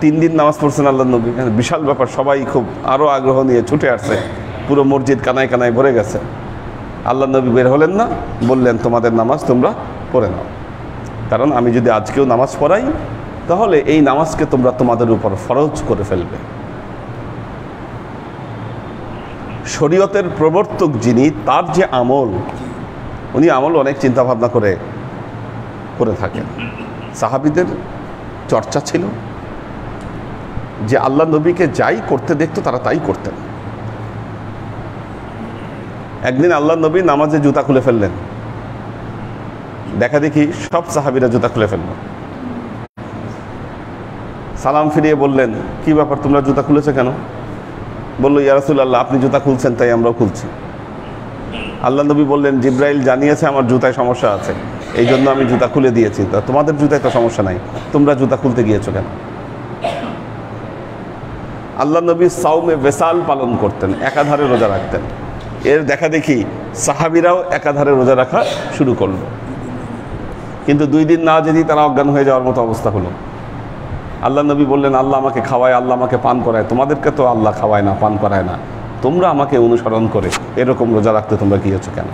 3 দিন নামাজ পড়ছেন আল্লাহ নবী, বিশাল ব্যাপার, সবাই খুব আরও আগ্রহ নিয়ে ছুটে আসছে, পুরো মসজিদ কানায় কানায় ভরে গেছে। আল্লাহ নবী বের হলেন না, বললেন তোমাদের নামাজ তোমরা পড়ে নাও, কারণ আমি যদি আজকেও নামাজ পড়াই তাহলে এই নামাজকে তোমরা তোমাদের উপর ফরজ করে ফেলবে। শরীয়তের প্রবর্তক যিনি, তার যে আমল, উনি আমল অনেক চিন্তা ভাবনা করে থাকেন। সাহাবীদের চর্চা ছিল যে আল্লাহ নবীকে যাই করতে দেখতো তারা তাই করতেন। একদিন আল্লাহ নবী নামাজে জুতা খুলে ফেললেন, দেখা দেখি সব সাহাবীরা জুতা খুলে ফেলল। সালাম ফিরিয়ে বললেন, কি ব্যাপার তোমরা জুতা খুলেছো কেন? বলল, ইয়া রাসূলুল্লাহ, আপনি জুতা খুলছেন তাই আমরাও খুলছি। আল্লাহ নবী বললেন, জিব্রাইল জানিয়েছে আমার জুতায় সমস্যা আছে, এই জন্য আমি জুতা খুলে দিয়েছি, তা তোমাদের জুতায় তো সমস্যা নাই, তোমরা জুতা খুলতে গিয়েছো কেন? আল্লাহ নবী সাওমে বেসাল পালন করতেন, একাধারে রোজা রাখতেন। এর দেখা দেখি সাহাবীরাও একাধারে রোজা রাখা শুরু করলো, কিন্তু 2 দিন না যেতেই তারা অজ্ঞান হয়ে যাওয়ার মতো অবস্থা হলো। আল্লাহ নবী বললেন, আল্লাহ আমাকে খাওয়ায়, আল্লাহ আমাকে পান করায়, তোমাদেরকে তো আল্লাহ খাওয়ায় না, পান করায় না, তোমরা আমাকে অনুসরণ করে এরকম রোজা রাখতে তোমরা গিয়েছো কেন?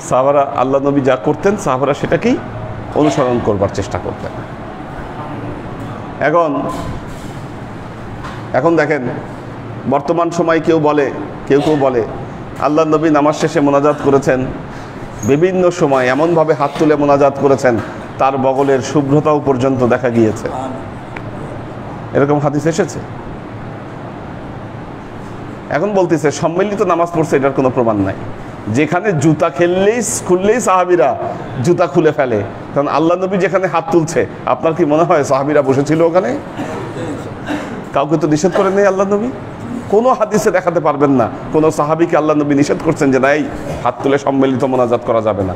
সাহাবারা, আল্লাহ নবী যা করতেন সাহাবারা সেটাকেই অনুসরণ করবার চেষ্টা করতেন। এখন দেখেন, বর্তমান সময় কেউ কেউ বলে আল্লাহ নবী নামাজ শেষে মোনাজাত করেছেন, বিভিন্ন সময় এমনভাবে হাত তুলে মোনাজাত করেছেন তার বগলের শুভ্রতাও পর্যন্ত দেখা গিয়েছে, এরকম হাদিস এসেছে। এখন বলতেছে সম্মিলিত নামাজ পড়ছে, এটার কোনো প্রমাণ নাই। যেখানে জুতা খুললেই সাহাবীরা জুতা খুলে ফেলে, কারণ আল্লাহ নবী যেখানে হাত তুলছে, আপনার কি মনে হয় সাহাবীরা বসেছিল ওখানে? কাউকে তো নিষেধ করেন নাই আল্লাহ নবী। কোনো হাদিসে দেখাতে পারবেন না কোনো সাহাবীকে আল্লাহ নবী নিষেধ করছেন যে নাই, হাত তুলে সম্মিলিত মোনাজাত করা যাবে না।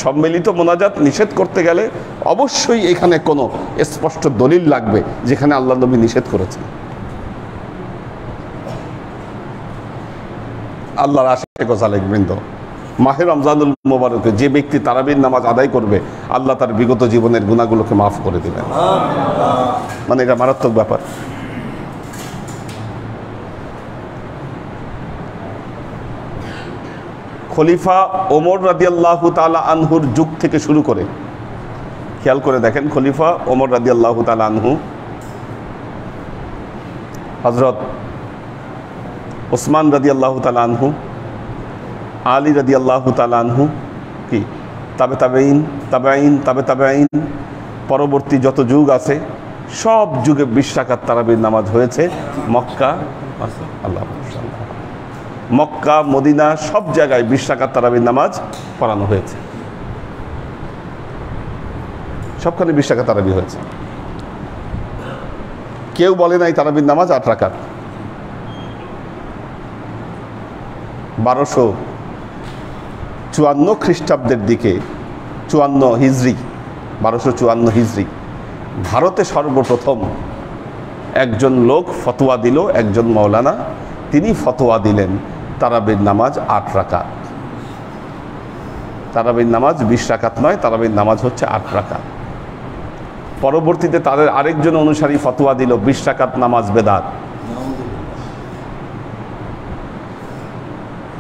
সম্মিলিত মোনাজাত নিষেধ করতে গেলে অবশ্যই এখানে কোনো স্পষ্ট দলিল লাগবে যেখানে আল্লাহ নবী নিষেধ করেছেন। আল্লাহর আশিক ও সালেক বৃন্দ, মাহে রমজানুল মোবারকে যে ব্যক্তি তারাবির নামাজ আদায় করবে, আল্লাহ তার বিগত জীবনের গুনাহগুলোকে মাফ করে দিবেন। মানে এটা মারাত্মক ব্যাপার। খলিফা ওমর রাদিয়াল্লাহু তাআলা আনহুর যুগ থেকে শুরু করে, খেয়াল করে দেখেন, খলিফা ওমর রাদিয়াল্লাহু তাআলা আনহু, হযরত ওসমান রাদিয়াল্লাহু তাআলা আনহু, আলী রাদিয়াল্লাহু তাআলা আনহু, কি তাবেঈন, পরবর্তী যত যুগ আছে সব যুগে 20 রাকাত তারাবির নামাজ হয়েছে। মক্কা, মদিনা সব জায়গায় 20 রাকাত তারাবির নামাজ পড়ানো হয়েছে, সবখানে 20 রাকাত তারাবি হয়েছে। কেউ বলে নাই তারাবির নামাজ 8 রাকাত। 1254 খ্রিস্টাব্দের দিকে, 1254 হিজরি ভারতে সর্বপ্রথম একজন লোক ফতোয়া দিল, একজন মাওলানা, তিনি ফতোয়া দিলেন তারাবির নামাজ 8 রাকাত। তারাবির নামাজ 20 রাকাত নয়, তারাবির নামাজ হচ্ছে 8 রাকাত। পরবর্তীতে তাদের আরেকজন অনুসারী ফতোয়া দিল 20 রাকাত নামাজ বেদাত।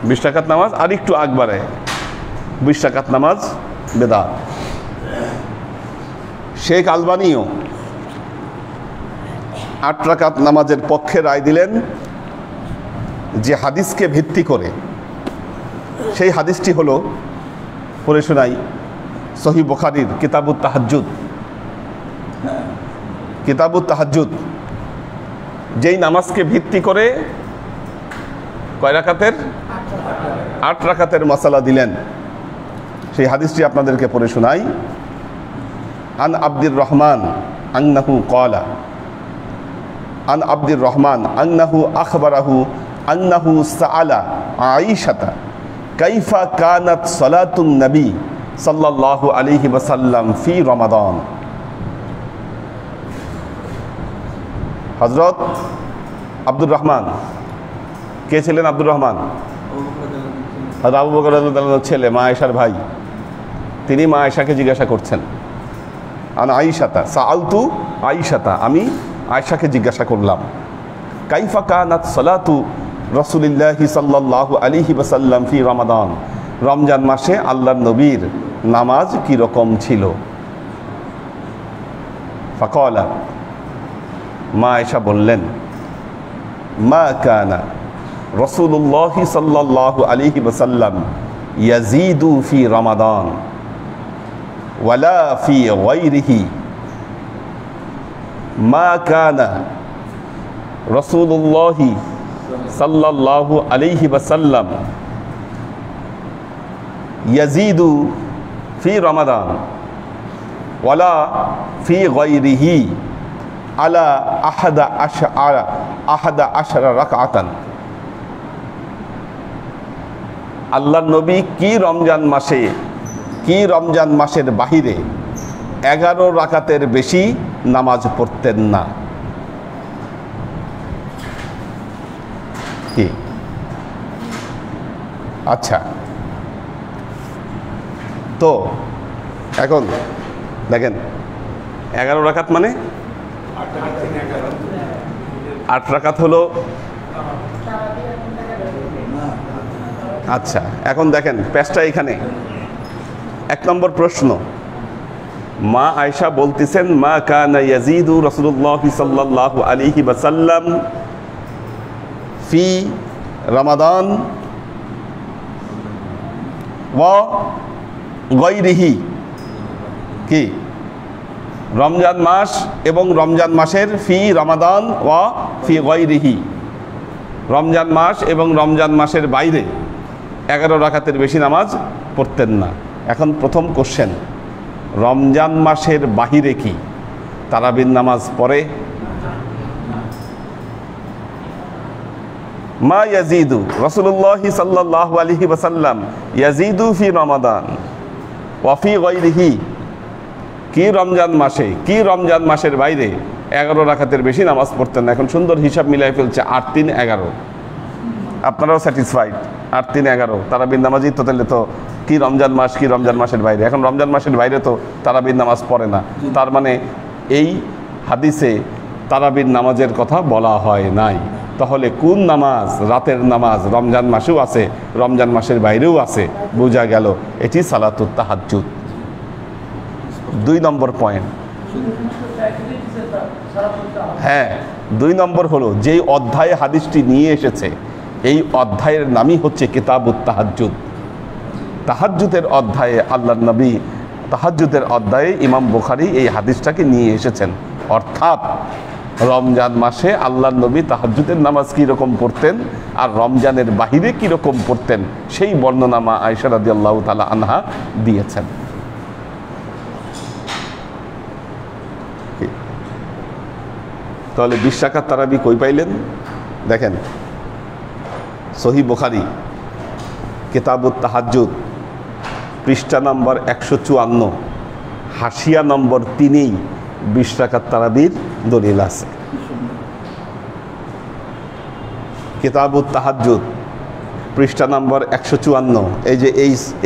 20 রাকাত নামাজ আর একটু আগবারে 20 রাকাত নামাজ বেদাত। শেখ আলবানিও 8 রাকাত নামাজের পক্ষে রায় দিলেন, যে হাদিসকে ভিত্তি করে। সেই হাদিসটি হলো, পড়ে শোনাই, সহিহ বুখারীর কিতাবুত তাহাজ্জুদ, যেই নামাজকে ভিত্তি করে কয় রাকাতের? 8 রাকাতের মাসালা দিলেন। সেই হাদিসটি আপনাদেরকে পড়ে শোনাই। আন আব্দুর রহমান আন্নাহু আখবারাহু আন্নাহু সাআলা আয়েশাতা কাইফা কানাত সালাতুন নবী সাল্লাল্লাহু আলাইহি ওয়াসাল্লাম ফি রমাদান। হযরত আব্দুর রহমান, কে ছিলেন আব্দুর রহমান? আবু বকর রাদিয়াল্লাহু আনহুর ছেলে, মা আয়েশার ভাই। তিনি মা আয়েশাকে জিজ্ঞাসা করছেন, আন আয়েশাতা সাআলতু আয়েশাতা, আমি আয়েশাকে জিজ্ঞাসা করলাম, কাইফা কানাত সালাতু রাসূলিল্লাহি সাল্লাল্লাহু আলাইহি ওয়াসাল্লাম ফি রমাদান, রমজান মাসে আল্লাহর নবীর নামাজ কি রকম ছিল। ফাকালা, মা আয়েশা বললেন, মা কানা রাসূলুল্লাহি সাল্লাল্লাহু আলাইহি ওয়াসাল্লাম ইয়াজিদু ফি রমাদান ওয়ালা ফি গায়রিহি, মা কানা রাসূলুল্লাহি সাল্লাল্লাহু আলাইহি ওয়াসাল্লাম ইয়াজিদু ফি রমাদান ওয়ালা ফি গায়রিহি আলা আহাদা আশরা রাকআতান। আল্লাহর নবী কি রমজান মাসের বাহিরে 11 রাকাতের বেশি নামাজ পড়তেন না। কি আচ্ছা, তো এখন দেখেন 11 রাকাত মানে 8 রাকাত হলো। আচ্ছা, এখন দেখেন পেজটা এখানে 1 নম্বর প্রশ্ন, মা আয়েশা বলতেছেন, মা কানা ইয়াজিদু রাসূলুল্লাহ সাল্লাল্লাহু আলাইহি ওয়াসাল্লাম ফি রমাদান ওয়া গায়রিহি, কি রমজান মাস এবং রমজান মাসের ফি রমাদান ওয়া ফি গায়রিহি, রমজান মাস এবং রমজান মাসের বাইরে 11 রাকাতের বেশি নামাজ পড়তেন না। এখন প্রথম কোশ্চেন, রমজান মাসের বাহিরে কি তারাবির নামাজ পড়ে? মা ইয়াজিদু রাসূলুল্লাহ সাল্লাল্লাহু আলাইহি ওয়াসাল্লাম ইয়াজিদু ফি রমাদান ওয়া ফি গায়রিহি, কি রমজান মাসের বাইরে 11 রাকাতের বেশি নামাজ পড়তেন না। এখন সুন্দর হিসাব মিলাই ফেলছে, 8 3 11, আপনারাও স্যাটিসফাইড, 8 3 11 তারাবির নামাজই তো। তাহলে তো কি রমজান মাসের বাইরে, এখন রমজান মাসের বাইরে তো তারাবির নামাজ পড়ে না, তার মানে এই হাদিসে তারাবির নামাজের কথা বলা হয় নাই। তাহলে কোন নামাজ? রাতের নামাজ রমজান মাসেও আছে, রমজান মাসের বাইরেও আছে, বোঝা গেল এটি সালাতুত তাহাজ্জুদ। 2 নম্বর পয়েন্ট, হ্যাঁ 2 নম্বর হলো যেই অধ্যায়ে হাদিসটি নিয়ে এসেছে এই অধ্যায়ের নামই হচ্ছে কিতাবুত তাহাজ্জুদ। তাহাজ্জুদের অধ্যায়ে আল্লাহর নবী, তাহাজ্জুদের অধ্যায়ে ইমাম বুখারী এই হাদিসটাকে নিয়ে এসেছেন। অর্থাৎ রমজান মাসে আল্লাহর নবী তাহাজ্জুদের নামাজ কীরকম পড়তেন আর রমজানের বাহিরে কীরকম পড়তেন সেই বর্ণনা মা আয়েশা রাদিয়াল্লাহু তাআলা আনহা দিয়েছেন। তাহলে 20 রাকাত তারাবি কই পাইলেন? দেখেন সহিহ বুখারী কিতাবুত তাহাজ্জুদ পৃষ্ঠা নম্বর 154, হাসিয়া নম্বর 3-এই 20 রাকাত তারাবির দলিল আছে। কিতাবুত তাহাজ্জুদ পৃষ্ঠা নম্বর 154, এই যে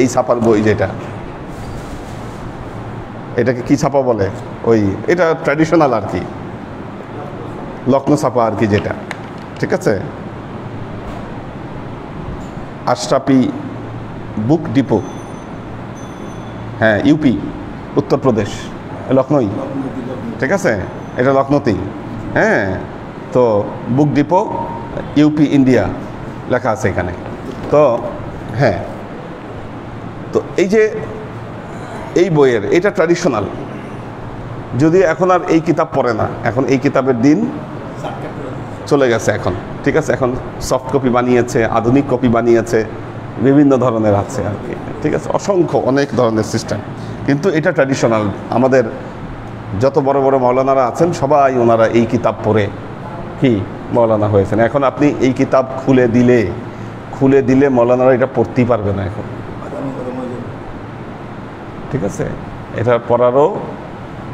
এই ছাপার বই, যেটা এটাকে কি ছাপা বলে, ওই এটা ট্র্যাডিশনাল আর কি, লক্ষ্ণৌ ছাপা আর কি, যেটা ঠিক আছে, আশরাফি বুক ডিপো, হ্যাঁ ইউপি উত্তরপ্রদেশ, লক্ষ্ণৌই, ঠিক আছে, এটা লক্ষ্ণৌতেই, হ্যাঁ। তো বুক ডিপো ইউপি ইন্ডিয়া লেখা আছে এখানে। তো হ্যাঁ, তো এই যে এই বইয়ের এটা ট্র্যাডিশনাল, যদিও এখন আর এই কিতাব পড়ে না, এখন এই কিতাবের দিন চলে গেছে এখন, ঠিক আছে, এখন সফট কপি বানিয়েছে, আধুনিক কপি বানিয়েছে, বিভিন্ন ধরনের আছে আর কি, ঠিক আছে, অসংখ্য অনেক ধরনের সিস্টেম, কিন্তু এটা ট্র্যাডিশনাল। আমাদের যত বড় বড় মাওলানারা আছেন সবাই ওনারা এই কিতাব পড়ে কি মাওলানা হয়েছেন। এখন আপনি এই কিতাব খুলে দিলে মাওলানারা এটা পড়তেই পারবে না এখন, ঠিক আছে, এটা পড়ারও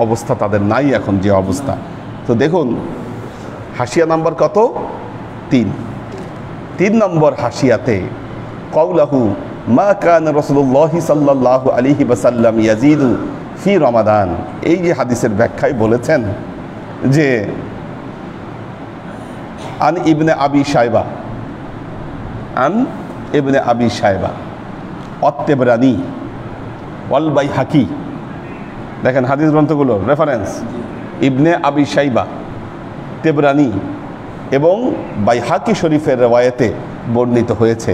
অবস্থা তাদের নাই এখন যে অবস্থা। তো দেখুন হাসিয়া নাম্বার কত? 3 নম্বর হাসিয়াতে কওলাহু মা কান রাসূলুল্লাহ সাল্লাল্লাহু আলাইহি ওয়াসাল্লাম ইয়াজিদু ফি রমাদান। এই যে হাদিসের ব্যাখ্যায় বলেছেন যে আন ইবনে আবি শাইবা, আন ইবনে আবি শাইবা অত-তাবরানী ওয়াল বাইহাকি, দেখেন হাদিস গ্রন্থগুলোর রেফারেন্স, ইবনে আবি শাইবা, তাবরানী এবং বাইহাকি শরীফের রওয়ায়েতে বর্ণিত হয়েছে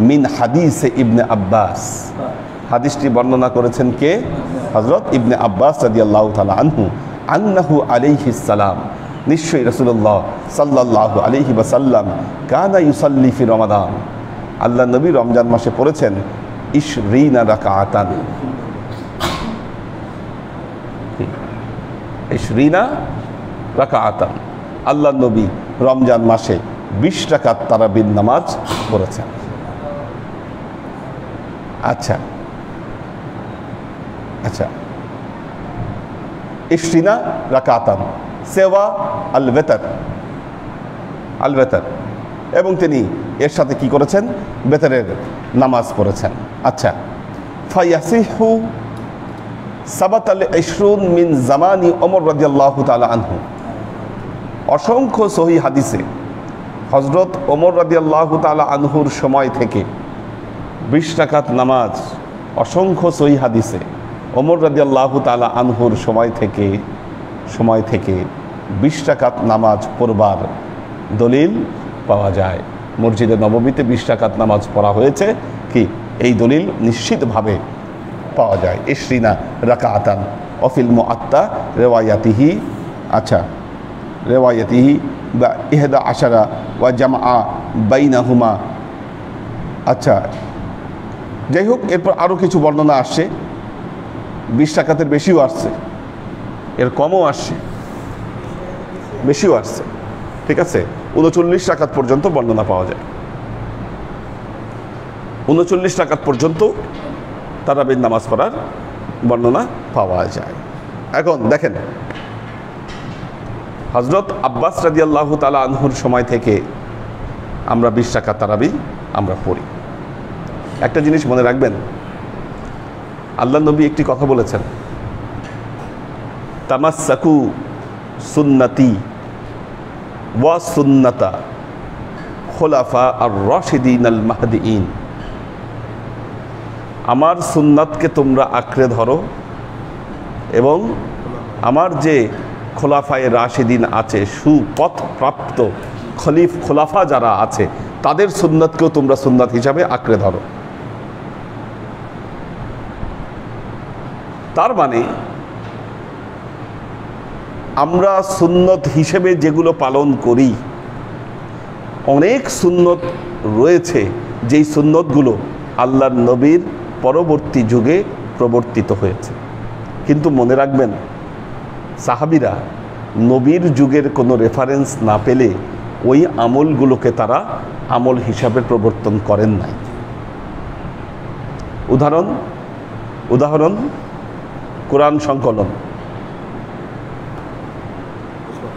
মিন হাদিসে ইবনে আব্বাস। হাদিসটি বর্ণনা করেছেন কে? হযরত ইবনে আব্বাস রাদিয়াল্লাহু তাআলা আনহু, আন্নাহু আলাইহিস সালাম, নিশ্চয়ই রাসূলুল্লাহ সাল্লাল্লাহু আলাইহি ওয়াসাল্লাম কানা ইউসাল্লি ফি রমাদান, আল্লাহ নবী রমজান মাসে পড়েছেন 20 রাকাতান, 20 রাকাতান, আল্লাহ নবী রমজান মাসে 20 রাকাত তারাবির নামাজ পড়েছেন। আচ্ছা আচ্ছা, 20 রাকাতান সেওয়া আল বেতর, আল বেতর, এবং তিনি এর সাথে কি করেছেন? বেতরের নামাজ পড়েছেন। আচ্ছা, ফায়াসিহু সাবাতাল 20 মিন জামানি ওমর রাদিয়াল্লাহু তাআলা আনহু, অসংখ্য সহিহ হাদিসে হযরত ওমর রাদিয়াল্লাহু তাআলা আনহুর সময় থেকে 20 রাকাত নামাজ, অসংখ্য সহিহ হাদিসে ওমর রাদিয়াল্লাহু তাআলা আনহুর সময় থেকে 20 রাকাত নামাজ পড়বার দলিল পাওয়া যায়। মসজিদে নববীতে 20 রাকাত নামাজ পড়া হয়েছে, কি এই দলিল নিশ্চিতভাবে পাওয়া যায়। 20 রাকাতান অফিল মুআত্তা রিওয়ায়াতিহি, আচ্ছা রিওয়ায়াতিহি বা 11 ওয়া জামআ বাইনাহুমা। আচ্ছা, যাই হোক, এরপর আরও কিছু বর্ণনা আসছে, 20 রাকাতের বেশিও আসছে, এর কমও আসছে, বেশিও আসছে, ঠিক আছে। 39 রাকাত পর্যন্ত বর্ণনা পাওয়া যায়, 39 রাকাত পর্যন্ত তারাবির নামাজ পড়ার বর্ণনা পাওয়া যায়। এখন দেখেন, হযরত আব্বাস রাদিয়াল্লাহু তাআলা আনহুর সময় থেকে আমরা 20 রাকাত তারাবি আমরা পড়ি। একটা জিনিস মনে রাখবেন, আল্লাহ নবী একটি কথা বলেছেন, তামাসসাকু সুন্নতি ওয়া সুন্নাতা খুলাফা আর রাশিদিন আল মাহদিইন, আমার সুন্নাতকে তোমরা আঁকড়ে ধরো এবং আমার যে খোলাফায়ে রাশিদিন আছে, সুপথ প্রাপ্ত খোলাফা যারা আছে, তাদের সুন্নাতকেও তোমরা সুন্নাত হিসাবে আঁকড়ে ধরো। তার মানে আমরা সুন্নত হিসেবে যেগুলো পালন করি, অনেক সুন্নত রয়েছে যেই সুন্নতগুলো আল্লাহর নবীর পরবর্তী যুগে প্রবর্তিত হয়েছে। কিন্তু মনে রাখবেন, সাহাবীরা নবীর যুগের কোনো রেফারেন্স না পেলে ওই আমলগুলোকে তারা আমল হিসাবে প্রবর্তন করেন নাই। উদাহরণ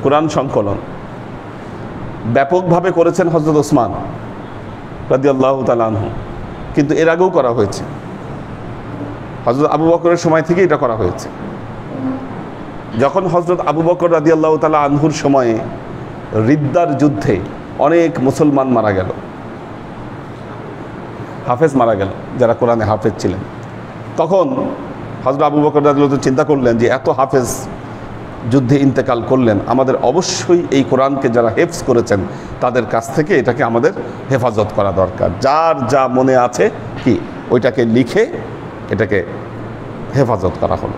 কোরআন সংকলন ব্যাপকভাবে করেছেন হযরত ওসমান রাদিয়াল্লাহু তাআলা আনহু, কিন্তু এর আগেও করা হয়েছে, হযরত আবু বকরের সময় থেকে এটা করা হয়েছে। যখন হযরত আবু বকর রাদিয়াল্লাহু তাআলা আনহুর সময়ে রিদ্দার যুদ্ধে অনেক মুসলমান মারা গেল, হাফেজ মারা গেল, যারা কোরআনে হাফেজ ছিলেন, তখন হযরত আবু বকর রাদিয়াল্লাহু তাআলা চিন্তা করলেন যে এত হাফেজ যুদ্ধে ইন্তেকাল করলেন, আমাদের অবশ্যই এই কোরআনকে যারা হেফজ করেছেন তাদের কাছ থেকে এটাকে আমাদের হেফাজত করা দরকার। যার যা মনে আছে কি ওইটাকে লিখে এটাকে হেফাজত করা হলো।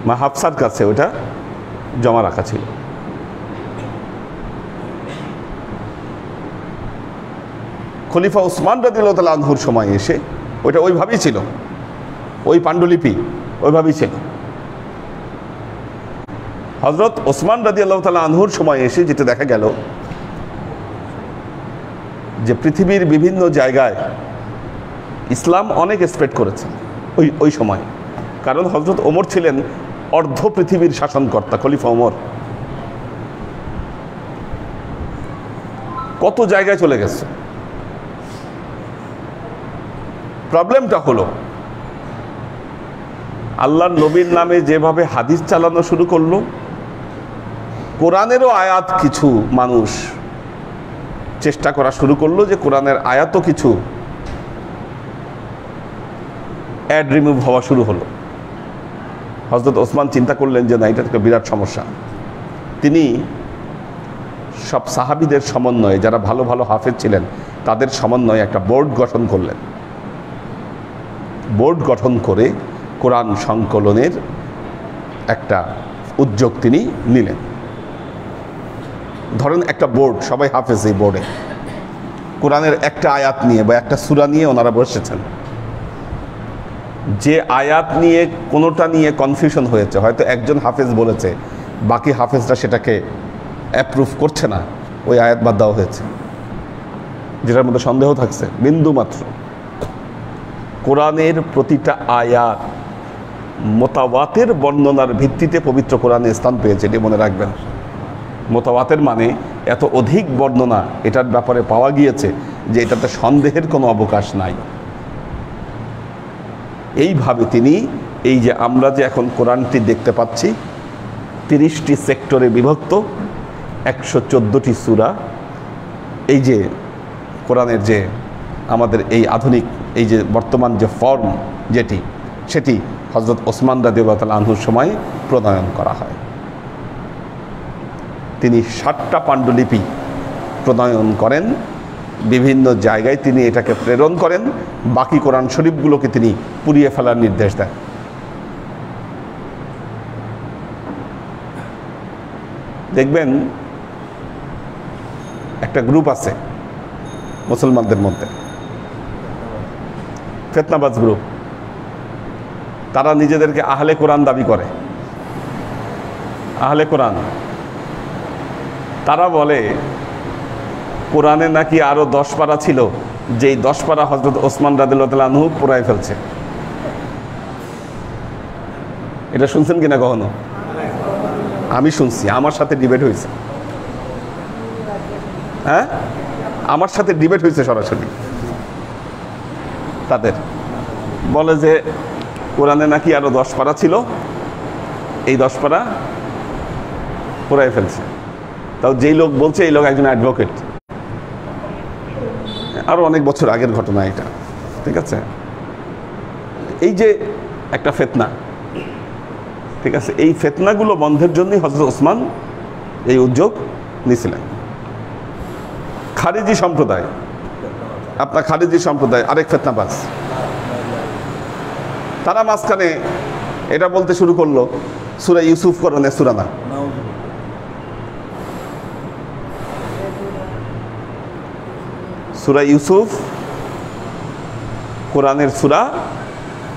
মা হাফসার কাছে ওইটা জমা রাখা ছিল। খলিফা উসমান রাদিয়াল্লাহু তাআলা আনহুর সময় এসে ওইটা ওইভাবেই ছিল, ওই পাণ্ডুলিপি ওইভাবেই ছিল। হযরত ওসমান রাদিয়াল্লাহু তাআলা আনহুর সময় এসে যেটা দেখা গেল যে পৃথিবীর বিভিন্ন জায়গায় ইসলাম অনেক স্প্রেড করেছে ওই সময়, কারণ হযরত ওমর ছিলেন অর্ধ পৃথিবীর শাসনকর্তা। খলিফা ওমর কত জায়গায় চলে গেছে, প্রবলেমটা হলো আল্লাহর নবীর নামে যেভাবে হাদিস চালানো শুরু করলো, কোরআনেরও আয়াত কিছু মানুষ চেষ্টা করা শুরু করলো যে কোরআনের আয়াতও কিছু অ্যাড রিমুভ হওয়া শুরু হলো। হযরত ওসমান চিন্তা করলেন যে না, এটা একটা বিরাট সমস্যা। তিনি সব সাহাবীদের সমন্বয়ে, যারা ভালো ভালো হাফেজ ছিলেন তাদের সমন্বয়ে একটা বোর্ড গঠন করলেন। বোর্ড গঠন করে কোরআন সংকলনের একটা উদ্যোগ তিনি নিলেন। ধরেন একটা বোর্ড, সবাই হাফেজ, এই বোর্ডে কোরআনের একটা আয়াত নিয়ে বা একটা সূরা নিয়ে ওনারা বসেছেন। যে আয়াত নিয়ে কোনোটা নিয়ে কনফিউশন হয়েছে, হয়তো একজন হাফেজ বলেছে, বাকি হাফেজরা সেটাকে অ্যাপ্রুভ করছে না, ওই আয়াত বাদ দেওয়া হয়েছে, যেটার মধ্যে সন্দেহ থাকছে বিন্দু মাত্র। কোরআনের প্রতিটা আয়াত মোতাওয়াতের বর্ণনার ভিত্তিতে পবিত্র কোরআনে স্থান পেয়েছে, এটি মনে রাখবেন। মোতাওয়াতের মানে এত অধিক বর্ণনা এটার ব্যাপারে পাওয়া গিয়েছে যে এটাতে সন্দেহের কোনো অবকাশ নাই। এইভাবে তিনি এই যে আমরা যে এখন কোরআনটি দেখতে পাচ্ছি 30টি সেক্টরে বিভক্ত, 114টি সূরা, এই যে কোরআনের যে আমাদের এই আধুনিক এই যে বর্তমান যে ফর্ম যেটি, সেটি হযরত ওসমান রাদিয়াল্লাহু তাআলা আনহুর সময় প্রণয়ন করা হয়। তিনি 7টা পাণ্ডুলিপি প্রণয়ন করেন, বিভিন্ন জায়গায় তিনি এটাকে প্রেরণ করেন, বাকি কোরআন শরীফগুলোকে তিনি পুড়িয়ে ফেলার নির্দেশ দেন। দেখবেন একটা গ্রুপ আছে মুসলমানদের মধ্যে, ফিতনাবাজ গ্রুপ, তারা নিজেদেরকে আহলে কোরআন দাবি করে। আহলে কোরআন, তারা বলে কোরআনে নাকি আরো 10 পারা ছিল, যেই 10 পারা হযরত ওসমান রাদিয়াল্লাহু তাআলা আনহু পুরাই ফেলছে। এটা শুনছেন কিনা কখনো? আমি শুনছি, আমার সাথে ডিবেট হয়েছে। হ্যাঁ, আমার সাথে ডিবেট হয়েছে সরাসরি। তাদের বলে যে কোরআনে নাকি আরো 10 পারা ছিল, এই 10 পারা পুরাই ফেলছে। তাও যেই লোক বলছে, এই লোক একজন অ্যাডভোকেট, আরো অনেক বছর আগের ঘটনা এটা, ঠিক আছে? এই যে একটা ফিতনা, ঠিক আছে, এই ফিতনাগুলো বন্ধের জন্যই হযরত ওসমান এই উদ্যোগ নিয়েছিলেন। খারিজি সম্প্রদায়, আপনার খারিজি সম্প্রদায় আরেক ফিতনাবাজ, তারা মাঝখানে এটা বলতে শুরু করলো সূরা ইউসুফ কোরআনের সূরা না। সূরা ইউসুফ কোরআনের সূরা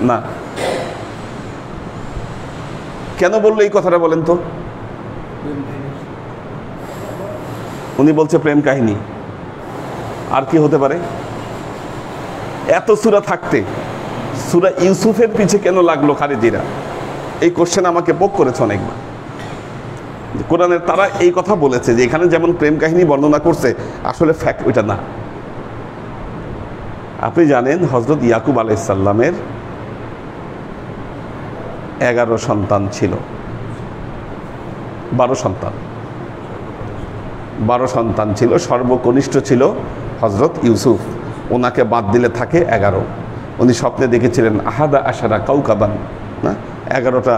না। কেন বললো এই কথাটা বলেন তো? উনি বলছে প্রেম কাহিনী, আর কি হতে পারে? এত সূরা থাকতে সূরা ইউসুফের পিছে কেন লাগলো খারিজিরা? এই কোশ্চেন আমাকে পোক করেছে অনেকবার। কোরআনের তারা এই কথা বলেছে যে এখানে যেমন প্রেম কাহিনী বর্ণনা করছে, আসলে ফ্যাক্ট ওইটা না। আপনি জানেন হযরত ইয়াকুব আলাইহিস সালামের 11 সন্তান ছিল, 12 সন্তান, 12 সন্তান ছিল। সর্বকনিষ্ঠ ছিল হযরত ইউসুফ, ওনাকে বাদ দিলে থাকে 11। উনি স্বপ্নে দেখেছিলেন আহাদা আশারা কাউকাবান, না, 11টা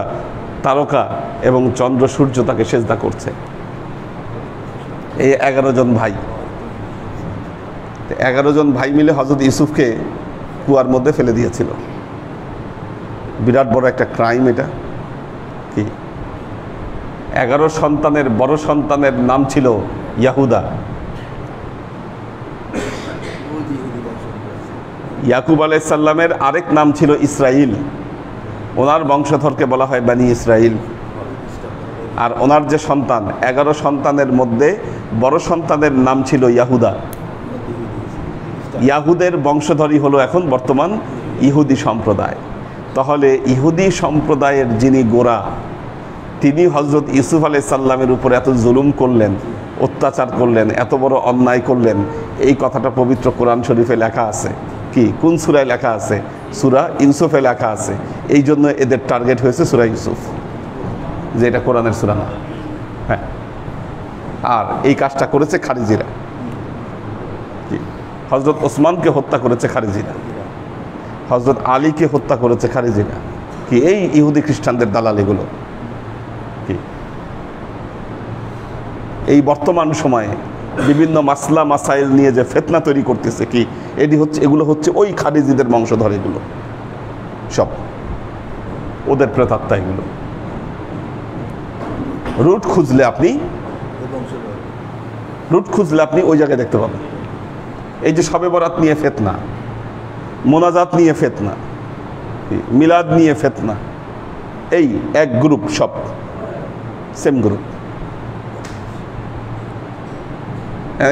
তারকা এবং চন্দ্র সূর্য তাকে সেজদা করছে। এই 11 জন ভাই, 11 জন ভাই মিলে হযরত ইউসুফকে কুয়ার মধ্যে ফেলে দিয়েছিল। বিরাট বড় একটা ক্রাইম এটা। কি 11 সন্তানের বড় সন্তানের নাম ছিল ইয়াহুদা। ইয়াকুব আলাইহিস সালামের আরেক নাম ছিল ইসরাইল, ওনার বংশধরকে বলা হয় বানি ইসরাইল। আর ওনার যে সন্তান 11 সন্তানের মধ্যে বড় সন্তানের নাম ছিল ইয়াহুদা। ইয়াহুদের বংশধরই হলো এখন বর্তমান ইহুদি সম্প্রদায়। তাহলে ইহুদি সম্প্রদায়ের যিনি গোড়া, তিনি হযরত ইউসুফ আলাইহিস সালামের উপর এত জুলুম করলেন, অত্যাচার করলেন, এত বড় অন্যায় করলেন, এই কথাটা পবিত্র কোরআন শরীফে লেখা আছে। কি কোন সূরায় লেখা আছে? সূরা ইউসুফে লেখা আছে। এই জন্য এদের টার্গেট হয়েছে সূরা ইউসুফ, যে এটা কোরআনের সূরা না। হ্যাঁ, আর এই কাজটা করেছে খারিজিরা। হযরত ওসমানকে হত্যা করেছে খারিজিরা, হযরত আলীকে হত্যা করেছে খারিজিরা। কি এই ইহুদি খ্রিস্টানদের দালাল এগুলো। কি এই বর্তমান সময়ে বিভিন্ন মাসলা মাসাইল নিয়ে যে ফিতনা তৈরি করতেছে, কি এগুলো হচ্ছে ওই খারিজিদের বংশধর। এগুলো সব ওদের প্রেতাত্মা। এগুলো রুট খুঁজলে আপনি ওই জায়গায় দেখতে পাবেন। এই যে শবে বরাত নিয়ে ফিতনা, মোনাজাত নিয়ে ফিতনা, মিলাদ নিয়ে ফিতনা, এই এক গ্রুপ, সব সেম গ্রুপ।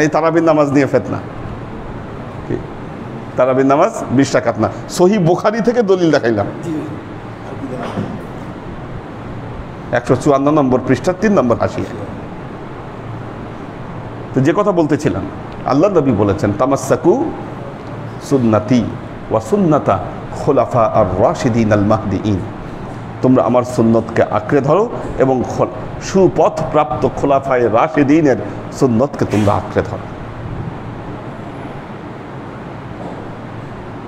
এই তারাবির নামাজ নিয়ে ফিতনা, তারাবির নামাজ 20 রাকাত না। সহিহ বুখারী থেকে দলিল দেখাইলাম, 154 নম্বর পৃষ্ঠা 3 নম্বর হাসিয়া। তো যে কথা বলতেছিলাম, আল্লাহ নবী বলেছেন, তামাসসাকু সুন্নতি ওয়া সুন্নাতা খুলাফা আর রাশিদিন আল মাহদিইন। তোমরা আমার সুন্নতকে আঁকড়ে ধরো এবং সুপথ প্রাপ্ত খোলাফায়ে রাশিদিনের সুন্নতকে তোমরা আঁকড়ে ধরো।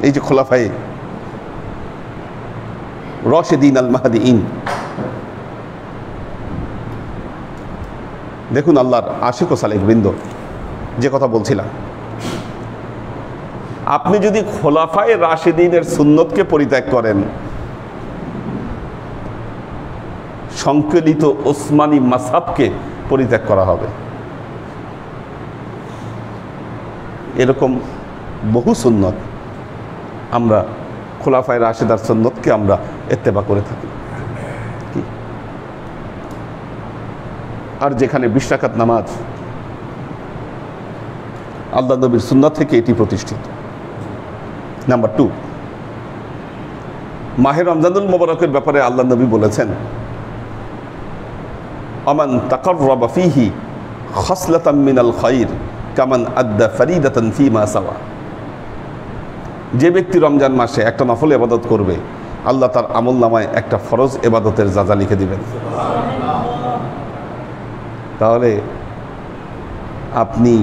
এই যে খোলাফায়ে রাশিদিন আল মাহদিইন, দেখুন আল্লাহর আশিক ও সালেক বৃন্দ, যে কথা বলছিলাম, আপনি যদি খোলাফায়ে রাশিদিনের সুন্নতকে পরিত্যাগ করেন, সংকলিত ওসমানী মাযহাবকে পরিত্যাগ করা হবে। এরকম বহু সুন্নত আমরা খোলাফায়ে রাশিদার সুন্নতকে আমরা ইত্তেবা করে থাকি। আর যেখানে 20 রাকাত নামাজ, আল্লাহ নবীর সুন্নাত থেকে এটি প্রতিষ্ঠিত। নাম্বার 2, মাহে রমজানুল মুবারকের ব্যাপারে আল্লাহ নবী বলেছেন, আমান তাকাররাবা ফীহি খাসলাতাম মিনাল খায়র কামান আদ্দা ফরিদাতান ফীমা সাওয়া। যে ব্যক্তি রমজান মাসে একটা নফল ইবাদত করবে, আল্লাহ তার আমলনামায় একটা ফরজ ইবাদতের যাজা লিখে দিবেন। তাহলে আপনি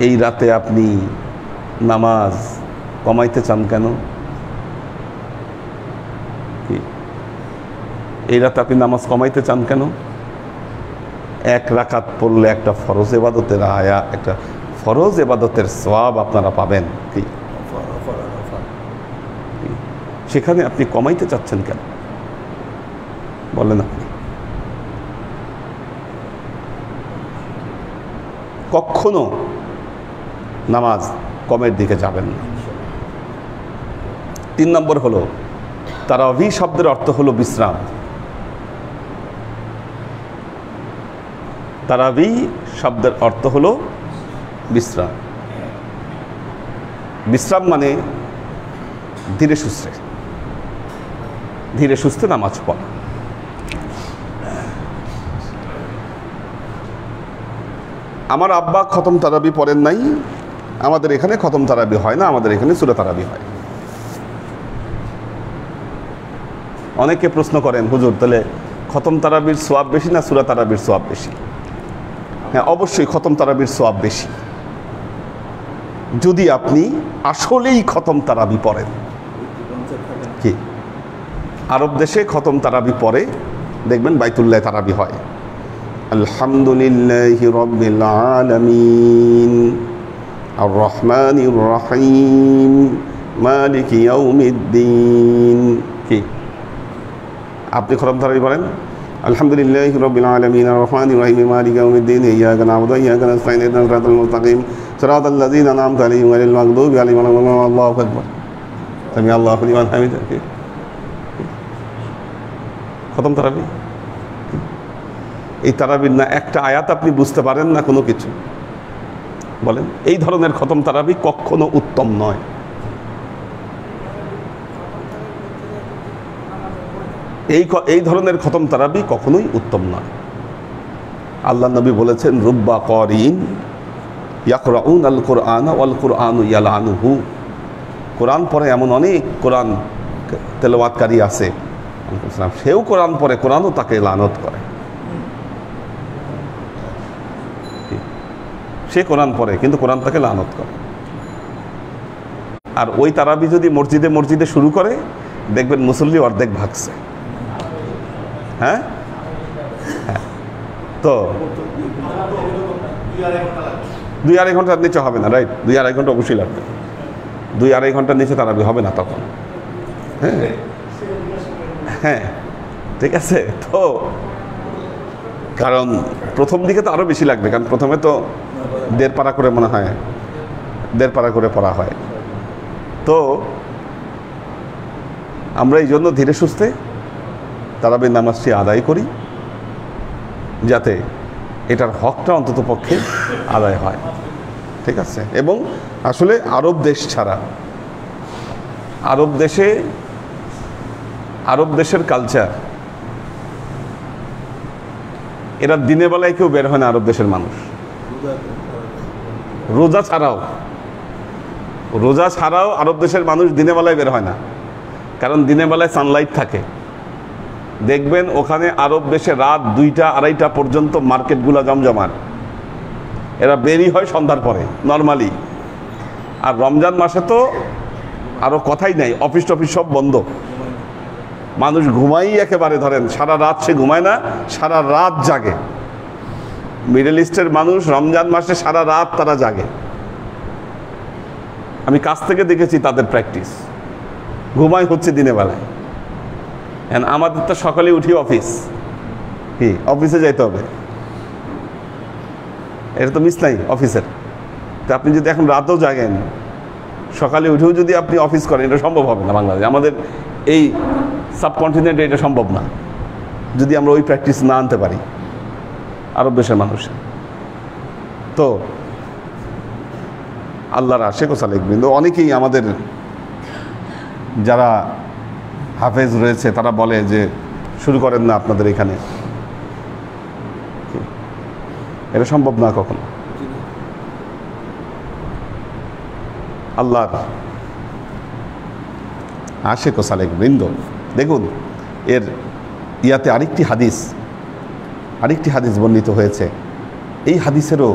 এই রাতে আপনি নামাজ কমাইতে চান কেন? এই রাতে আপনি নামাজ কমাইতে চান কেন? 1 রাকাত পড়লে একটা ফরজ ইবাদতের একটা ফরজ ইবাদতের সওয়াব আপনারা পাবেন। কি সেখানে আপনি কমাইতে চাচ্ছেন কেন বলেন? আপনি কখনো নামাজ কমের দিকে যাবেন না। 3 নম্বর হলো, তারাবি শব্দের অর্থ হলো বিশ্রাম। তারাবি শব্দের অর্থ হলো বিশ্রাম। বিশ্রাম মানে ধীরে সুস্থে নামাজ পড়া। আমার আব্বা খতম তারাবি পড়েন নাই। আমাদের এখানে খতম তারাবি হয় না, আমাদের এখানে সূরা তারাবি হয়। অনেকে প্রশ্ন করেন, হুজুর তাহলে খতম তারাবির সওয়াব বেশি না সূরা তারাবির সওয়াব বেশি? হ্যাঁ, অবশ্যই খতম তারাবির সওয়াব বেশি, যদি আপনি আসলেই খতম তারাবি পড়েন। কি আরব দেশে খতম তারাবি পড়ে দেখবেন বাইতুল্লাহ তারাবি হয়। আলহামদুলিল্লাহি রাব্বিল আলামিন আর রহমানির রহিম মালিকি ইয়াউমিদ্দিন। কি আপনি খতম তারাবি পড়েন, আলহামদুলিল্লাহি রাব্বিল আলামিন আর রহমানির রহিম মালিকি ইয়াউমিদ্দিন ইয়্যাকা না'বুদু ওয়া ইয়্যাকা নাস্তাঈন ইহদিনাস সিরাতাল মুস্তাকিম সিরাতাল লাযীনা আন'আমতা আলাইহিম গায়রিল মাগদুবি আলাইহিম ওয়া লাদ-দাল্লিন। আল্লাহু আকবার, সামি আল্লাহু লিমান হামিদা। খতম তারাবি, এই তারাবির না একটা আয়াত আপনি বুঝতে পারেন না কোনো কিছু, বলেন এই ধরনের খতম তারাবি কখনো উত্তম নয়। এই ধরনের খতম তারাবি কখনোই উত্তম নয়। আল্লাহ নবী বলেছেন, রুব্বা করিন ইয়াকরাউনাল কুরআনা ওয়াল কুরআনু ইয়ালানুহু, কোরআন পড়ে এমন অনেক কোরআন তেলাওয়াতকারী আছে, সেও কোরআন পড়ে, কোরআনও তাকে লানত করে। সে কোরআন পড়ে কিন্তু কোরআন তাকে লানত করে। আর ওই তারাবি যদি মসজিদে মসজিদে শুরু করে, দেখবেন মুসল্লি অর্ধেক ভাগছে। হ্যাঁ, তো 2-2.5 ঘন্টার নিচে হবে না, রাইট? 2-2.5 ঘন্টা অবশ্যই লাগবে। 2-2.5 ঘন্টার নিচে তারাবি হবে না তখন। হ্যাঁ হ্যাঁ, ঠিক আছে। তো কারণ প্রথম দিকে তো আরো বেশি লাগবে, কারণ প্রথমে তো 1.5 পারা করে মনে হয়, 1.5 পারা করে পড়া হয়। তো আমরা এই জন্য ধীরে সুস্থে তারাবির নামাজটি আদায় করি, যাতে এটার হকটা অন্তত পক্ষে আদায় হয়, ঠিক আছে। এবং আসলে আরব দেশ ছাড়া আরব দেশের কালচার, এরা দিনের বেলায় কেউ বের হয় না। আরব দেশের মানুষ রোজা ছাড়াও আরব দেশের মানুষ দিনের বেলায় বের হয় না, কারণ দিনের বেলায় সানলাইট থাকে। দেখবেন ওখানে আরব দেশে রাত 2টা-2:30 পর্যন্ত মার্কেটগুলো জমজমাট। এরা বেরি হয় সন্ধ্যার পরে নর্মালি। আর রমজান মাসে তো আরো কথাই নাই, অফিস টফিস সব বন্ধ, মানুষ ঘুমাই একেবারে, ধরেন সারা রাত সে ঘুমায় না, সারা রাত জাগে। মিডল ইস্টের মানুষ রমজান মাসে সারা রাত তারা জাগে। আমি কাছ থেকে দেখেছি তাদের প্র্যাকটিস, ঘুমাই হচ্ছে দিনের বেলায়। আমাদের তো সকালে উঠি অফিসে যাইতে হবে, এটা তো মিস নাই অফিসের। তো আপনি যদি এখন রাতেও জাগেন, সকালে উঠেও যদি আপনি অফিস করেন, এটা সম্ভব হবে না বাংলাদেশে। আমাদের এই সাবকন্টিনেন্টে এটা সম্ভব না, যদি আমরা ওই প্র্যাকটিস না আনতে পারি আরব দেশের মানুষ। তো আল্লাহর আশেক ও সালেক বৃন্দ, অনেকেই আমাদের যারা হাফেজ রয়েছে তারা বলে যে শুরু করেন না আপনাদের এখানে, এটা সম্ভব না কখনো। আল্লাহর আশেক ও সালেক বৃন্দ, দেখুন এর ইয়াতে আরেকটি হাদিস বর্ণিত হয়েছে। এই হাদিসেরও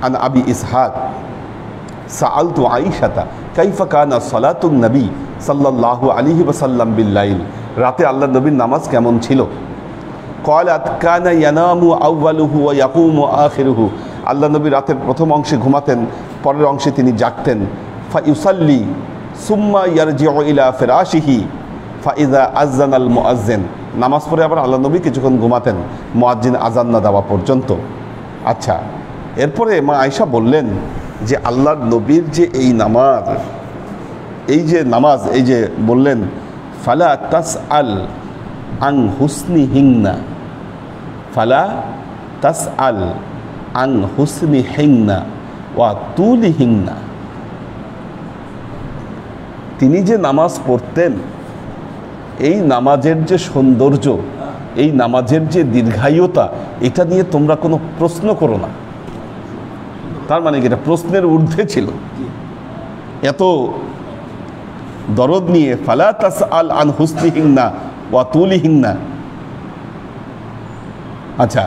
আন আবি ইসহাক সাআলতু আয়েশাতা কাইফা কানা সালাতুন নবী সাল্লাল্লাহু আলাইহি ওয়াসাল্লাম বিল-লাইল, রাতে আল্লাহর নবীর নামাজ কেমন ছিল? ক্বালাত কানা ইয়ানামু আউয়ালুহু ওয়া ইয়াকুমু আখিরুহু, আল্লাহ নবী রাতের প্রথম অংশে ঘুমাতেন, পরের অংশে তিনি জাগতেন। ফা ইউসাল্লি সুম্মা ইয়ারজিউ ইলা ফিরাশিহি ফা ইযা আযানাল মুআজ্জিন, নামাজ পড়ে আবার আল্লাহ নবী কিছুক্ষণ ঘুমাতেন মুয়াজ্জিন আজান না দেওয়া পর্যন্ত। আচ্ছা, এরপরে মা আয়েশা বললেন যে আল্লাহর নবীর যে এই নামাজ এই যে বললেন, ফালা তাসআল আন হুসনিহিন্না, ফালা তাসআল আন হুসনিহিন্না ওয়া তুলিহিন্না, তিনি যে নামাজ পড়তেন, এই নামাজের যে সৌন্দর্য, এই নামাজের যে দীর্ঘায়ুতা, এটা নিয়ে তোমরা কোনো প্রশ্ন করো না। তার মানে কি এটা প্রশ্নের ঊর্ধ্বে ছিল, এত দরদ নিয়ে। ফালা তাসআল আন হুসনিহিন্না ওয়া তুলিহিন্না। আচ্ছা,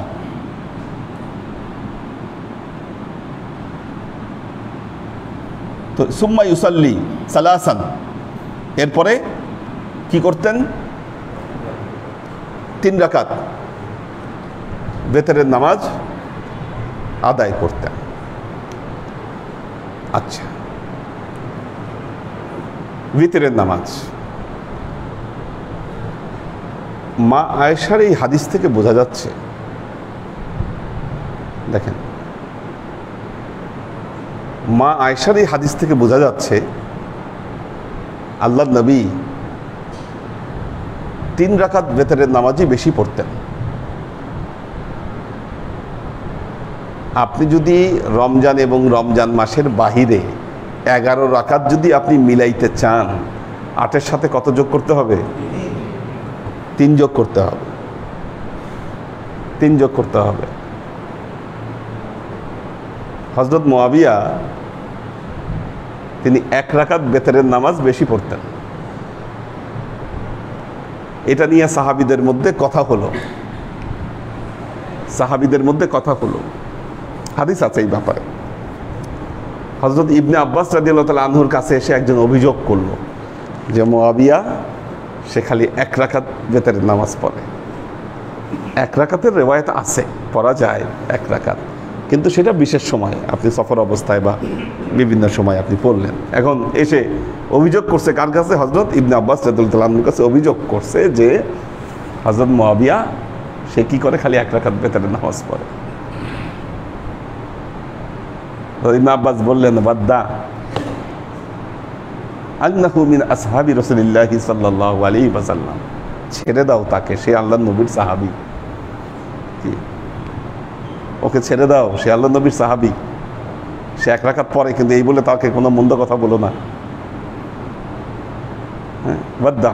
তো সুম্মা ইউসাল্লি সালাসান, এরপরে কি করতেন? 3 রাকাত বেতরের নামাজ আদায় করতেন। আচ্ছা, ভিতরের নামাজ, মা আয়েশার এই হাদিস থেকে বোঝা যাচ্ছে, দেখেন মা আয়েশার এই হাদিস থেকে বোঝা যাচ্ছে আল্লাহর নবী 3 রাকাত বেতরের নামাজই বেশি পড়তেন। আপনি যদি রমজান এবং রমজান মাসের বাহিরে 11 রাকাত যদি আপনি মিলাইতে চান, 8-এর সাথে কত যোগ করতে হবে? 3 যোগ করতে হবে। 3 যোগ করতে হবে। হযরত মুআবিয়া তিনি 1 রাকাত বেতরের নামাজ বেশি পড়তেন। এটা নিয়ে সাহাবীদের মধ্যে কথা হলো, হাদিস আছে এই ব্যাপারে। হযরত ইবনে আব্বাস রাদিয়াল্লাহু তাআলা আনহুর কাছে এসে একজন অভিযোগ করলো যে মুআবিয়া সে খালি 1 রাকাত বেতরের নামাজ পড়ে। 1 রাকাতের রিওয়ায়াত আছে, পড়া যায় 1 রাকাত, কিন্তু সেটা বিশেষ সময়, আপনি সফর অবস্থায় বা বিভিন্ন সময় আপনি পড়লেন। এখন এসে অভিযোগ করছে কার কাছে? হযরত ইবনে আব্বাস রাদিয়াল্লাহু তাআলা আনহুর কাছে অভিযোগ করছে যে হযরত মুআবিয়া সে কি করে, খালি 1 রাকাত বেতরের নামাজ পড়ে। ইবনে আব্বাস বললেন, বাদ্দা আন্নাহু মিন আসহাবি রাসূলিল্লাহি সাল্লাল্লাহু আলাইহি ওয়াসাল্লাম, ছেড়ে দাও তাকে, সে আল্লাহর নবীর সাহাবী। ওকে ছেড়ে দাও, সে আল্লাহর নবীর সাহাবী, সে 1 রাকাত পড়ে, কিন্তু এই বলে তাকে কোনো মন্দ কথা বলো না। হ্যাঁ, বাদ্দা,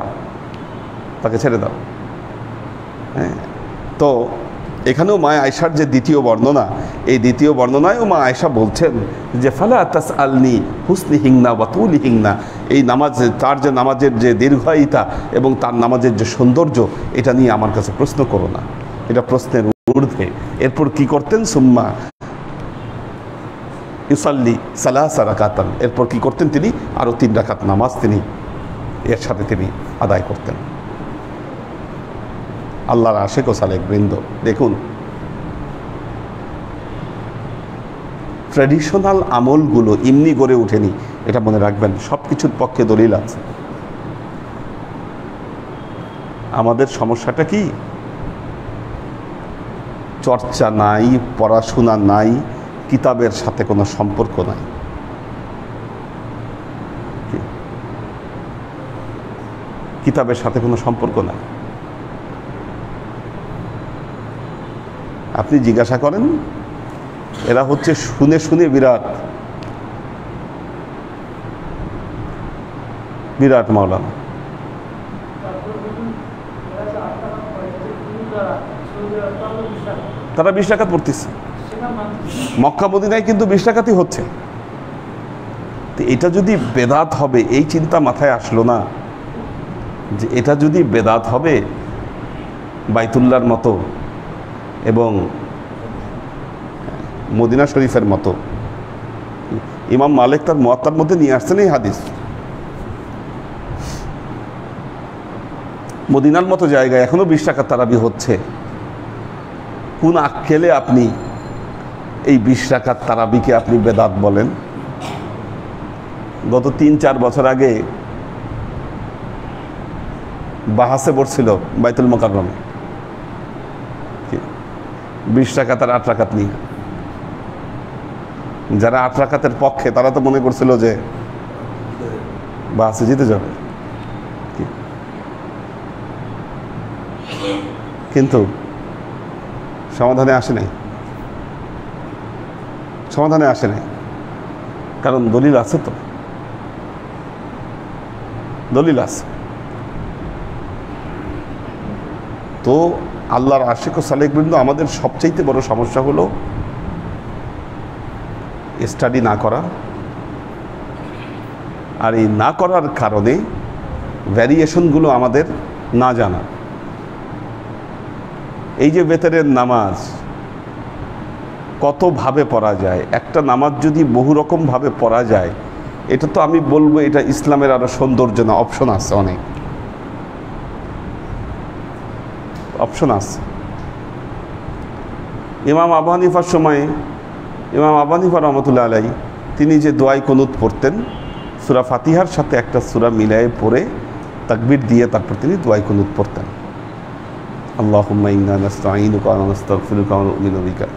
তাকে ছেড়ে দাও। হ্যাঁ, তো এখানেও মা আয়েশার যে দ্বিতীয় বর্ণনা, এই দ্বিতীয় বর্ণনায়ও মা আয়েশা বলছেন যে ফালা তাসআলনি হুসনি হিংনা ওয়া তুলি হিংনা, এই নামাজ, তার যে নামাজের যে দীর্ঘায়িতা এবং তার নামাজের যে সৌন্দর্য, এটা নিয়ে আমার কাছে প্রশ্ন করো না, এটা প্রশ্নের ঊর্ধ্বে। এরপর কি করতেন? সুম্মা ইউসাল্লি সালাসা রাকাতান, এরপর কি করতেন? তিনি আরও 3 রাকাত নামাজ তিনি এর সাথে তিনি আদায় করতেন। আল্লাহর আশিক ও সালেক বৃন্দ, দেখুন ট্র্যাডিশনাল আমলগুলো এমনি গড়ে ওঠেনি, এটা মনে রাখবেন। সব কিছুর পক্ষে দলিল আছে। আমাদের সমস্যাটা কি? চর্চা নাই, পড়াশোনা নাই, কিতাবের সাথে কোনো সম্পর্ক নাই। কিতাবের সাথে কোনো সম্পর্ক নাই। আপনি জিজ্ঞাসা করেন, এরা হচ্ছে শুনে শুনে বিরাট বিরাট মাওলানা। তারা 20 রাকাত পড়তেছে, মক্কা মদিনায় কিন্তু 20 রাকাতই হচ্ছে। তো এটা যদি বেদাত হবে, এই চিন্তা মাথায় আসলো না যে এটা যদি বেদাত হবে বাইতুল্লাহর মতো এবং মদিনা শরীফের মতো। ইমাম মালিক তার মুয়াত্তার মধ্যে নিয়ে আসছেন এই হাদিস। মদিনার মতো জায়গায় এখনো 20 রাকাত তারাবি হচ্ছে। কোন আক্কেলে আপনি এই 20 রাকাত তারাবিকে আপনি বেদাত বলেন? গত 3-4 বছর আগে বাহাসে পড়ছিল বাইতুল মুকাররমে 20 রাকাত আর 8 রাকাত নিয়ে। যারা 8 রাকাতের পক্ষে তারা তো মনে করছিল যে বাহাসে জিতে যাবে, কিন্তু সমাধানে আসে নাই, সমাধানে আসে নাই। কারণ দলিল আছে, তো দলিল আছে। তো আল্লাহর আশিক ও সালেক বৃন্দ, আমাদের সবচাইতে বড় সমস্যা হলো স্টাডি না করা। আর এই না করার কারণে ভ্যারিয়েশনগুলো আমাদের না জানা। এই যে বেতরের নামাজ কতভাবে পড়া যায়, একটা নামাজ যদি বহু রকমভাবে পড়া যায়, এটা তো আমি বলবো এটা ইসলামের আরো সৌন্দর্য না। অপশন আছে, অনেক অপশন আছে। ইমাম আবু হানিফার সময়ে, ইমাম আবু হানিফা রহমতুল্লাহ আলাইহি, তিনি যে দোয়াই কুনুত পড়তেন, সূরা ফাতিহার সাথে একটা সূরা মিলায়ে পড়ে তাকবীর দিয়ে তারপর তিনি দোয়াই কুনুত পড়তেন। আল্লাহুম্মা ইন্না নাস্তাঈনুকা ওয়া নাস্তাগফিরুকা ওয়া নু'মিনু বিকা।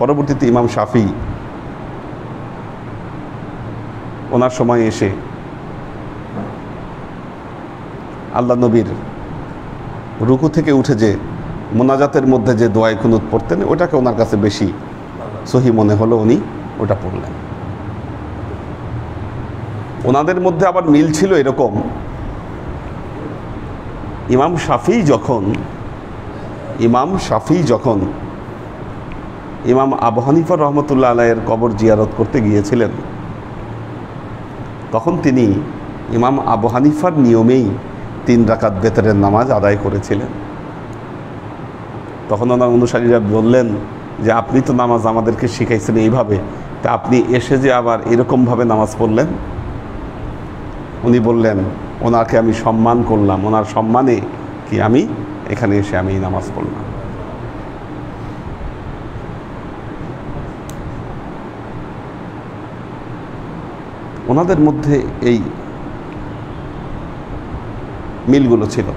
পরবর্তীতে ইমাম শাফি ওনার সময় এসে আল্লাহ নবীর রুকু থেকে উঠে যে মোনাজাতের মধ্যে যে দোয়াই কুনুত পড়তেন, ওটাকে ওনার কাছে বেশি সহি মনে হলো, উনি ওটা পড়লেন। ওনাদের মধ্যে আবার মিল ছিল এরকম, ইমাম শাফি যখন ইমাম আবু হানিফা রহমতুল্লাহ আলাইয়ের কবর জিয়ারত করতে গিয়েছিলেন, তখন তিনি ইমাম আবু হানিফার নিয়মেই 3 রাকাত বেতরের নামাজ আদায় করেছিলেন। তখন ওনার অনুসারীরা বললেন যে আপনি তো নামাজ আমাদেরকে শিখাইছেন এইভাবে, তা আপনি এসে যে আবার এরকমভাবে নামাজ পড়লেন। উনি বললেন ওনাকে আমি সম্মান করলাম, ওনার সম্মানে কি আমি এখানে এসে আমি নামাজ পড়লাম। ওনাদের মধ্যে এই মিলগুলো ছিল।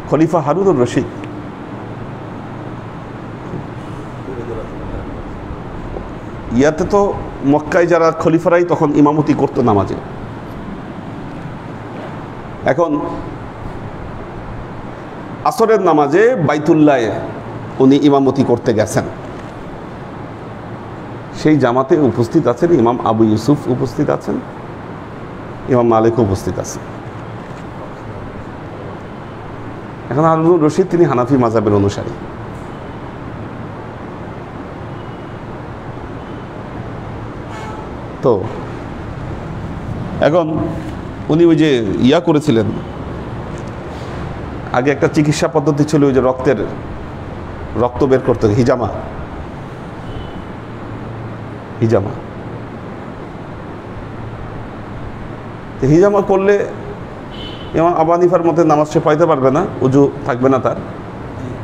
খলিফা হারুনুর রশিদ ইয়াতে তো মক্কায় যারা খলিফারাই তখন ইমামতি করতো নামাজে। এখন আসরের নামাজে বাইতুল্লাহে উনি ইমামতি করতে গেছেন। সেই জামাতে উপস্থিত আছেন ইমাম আবু ইউসুফ, উপস্থিত আছেন ইমাম মালিক, উপস্থিত আছেন। এখন হারুনুর রশিদ তিনি হানাফি মাযহাবের অনুসারী। তো এখন উনি ওই যে ইয়া করেছিলেন, আগে একটা চিকিৎসা পদ্ধতি ছিল ওই যে রক্ত বের করতে, হিজামা। হিজামা করলে ইমাম আবু হানিফার মতে নামাজ সে পাইতে পারবে না, উজু থাকবে না তার,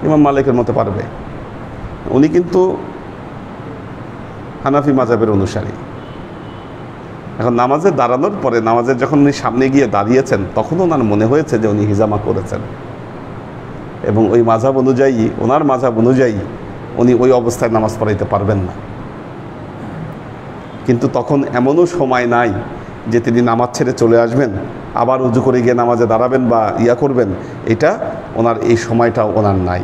ইমাম মালিকের মতে পারবে। উনি কিন্তু হানাফি মাযহাবের অনুসারী। এখন নামাজে দাঁড়ানোর পরে, নামাজের যখন উনি সামনে গিয়ে দাঁড়িয়েছেন, তখন ওনার মনে হয়েছে যে উনি হিজামা করেছেন, এবং ওই মাযহাব অনুযায়ী, ওনার মাযহাব অনুযায়ী উনি ওই অবস্থায় নামাজ পড়াইতে পারবেন না। কিন্তু তখন এমনও সময় নাই যে তিনি নামাজ ছেড়ে চলে আসবেন, আবার উজু করে গিয়ে নামাজে দাঁড়াবেন বা ইয়া করবেন, এটা ওনার এই সময়টাও ওনার নাই।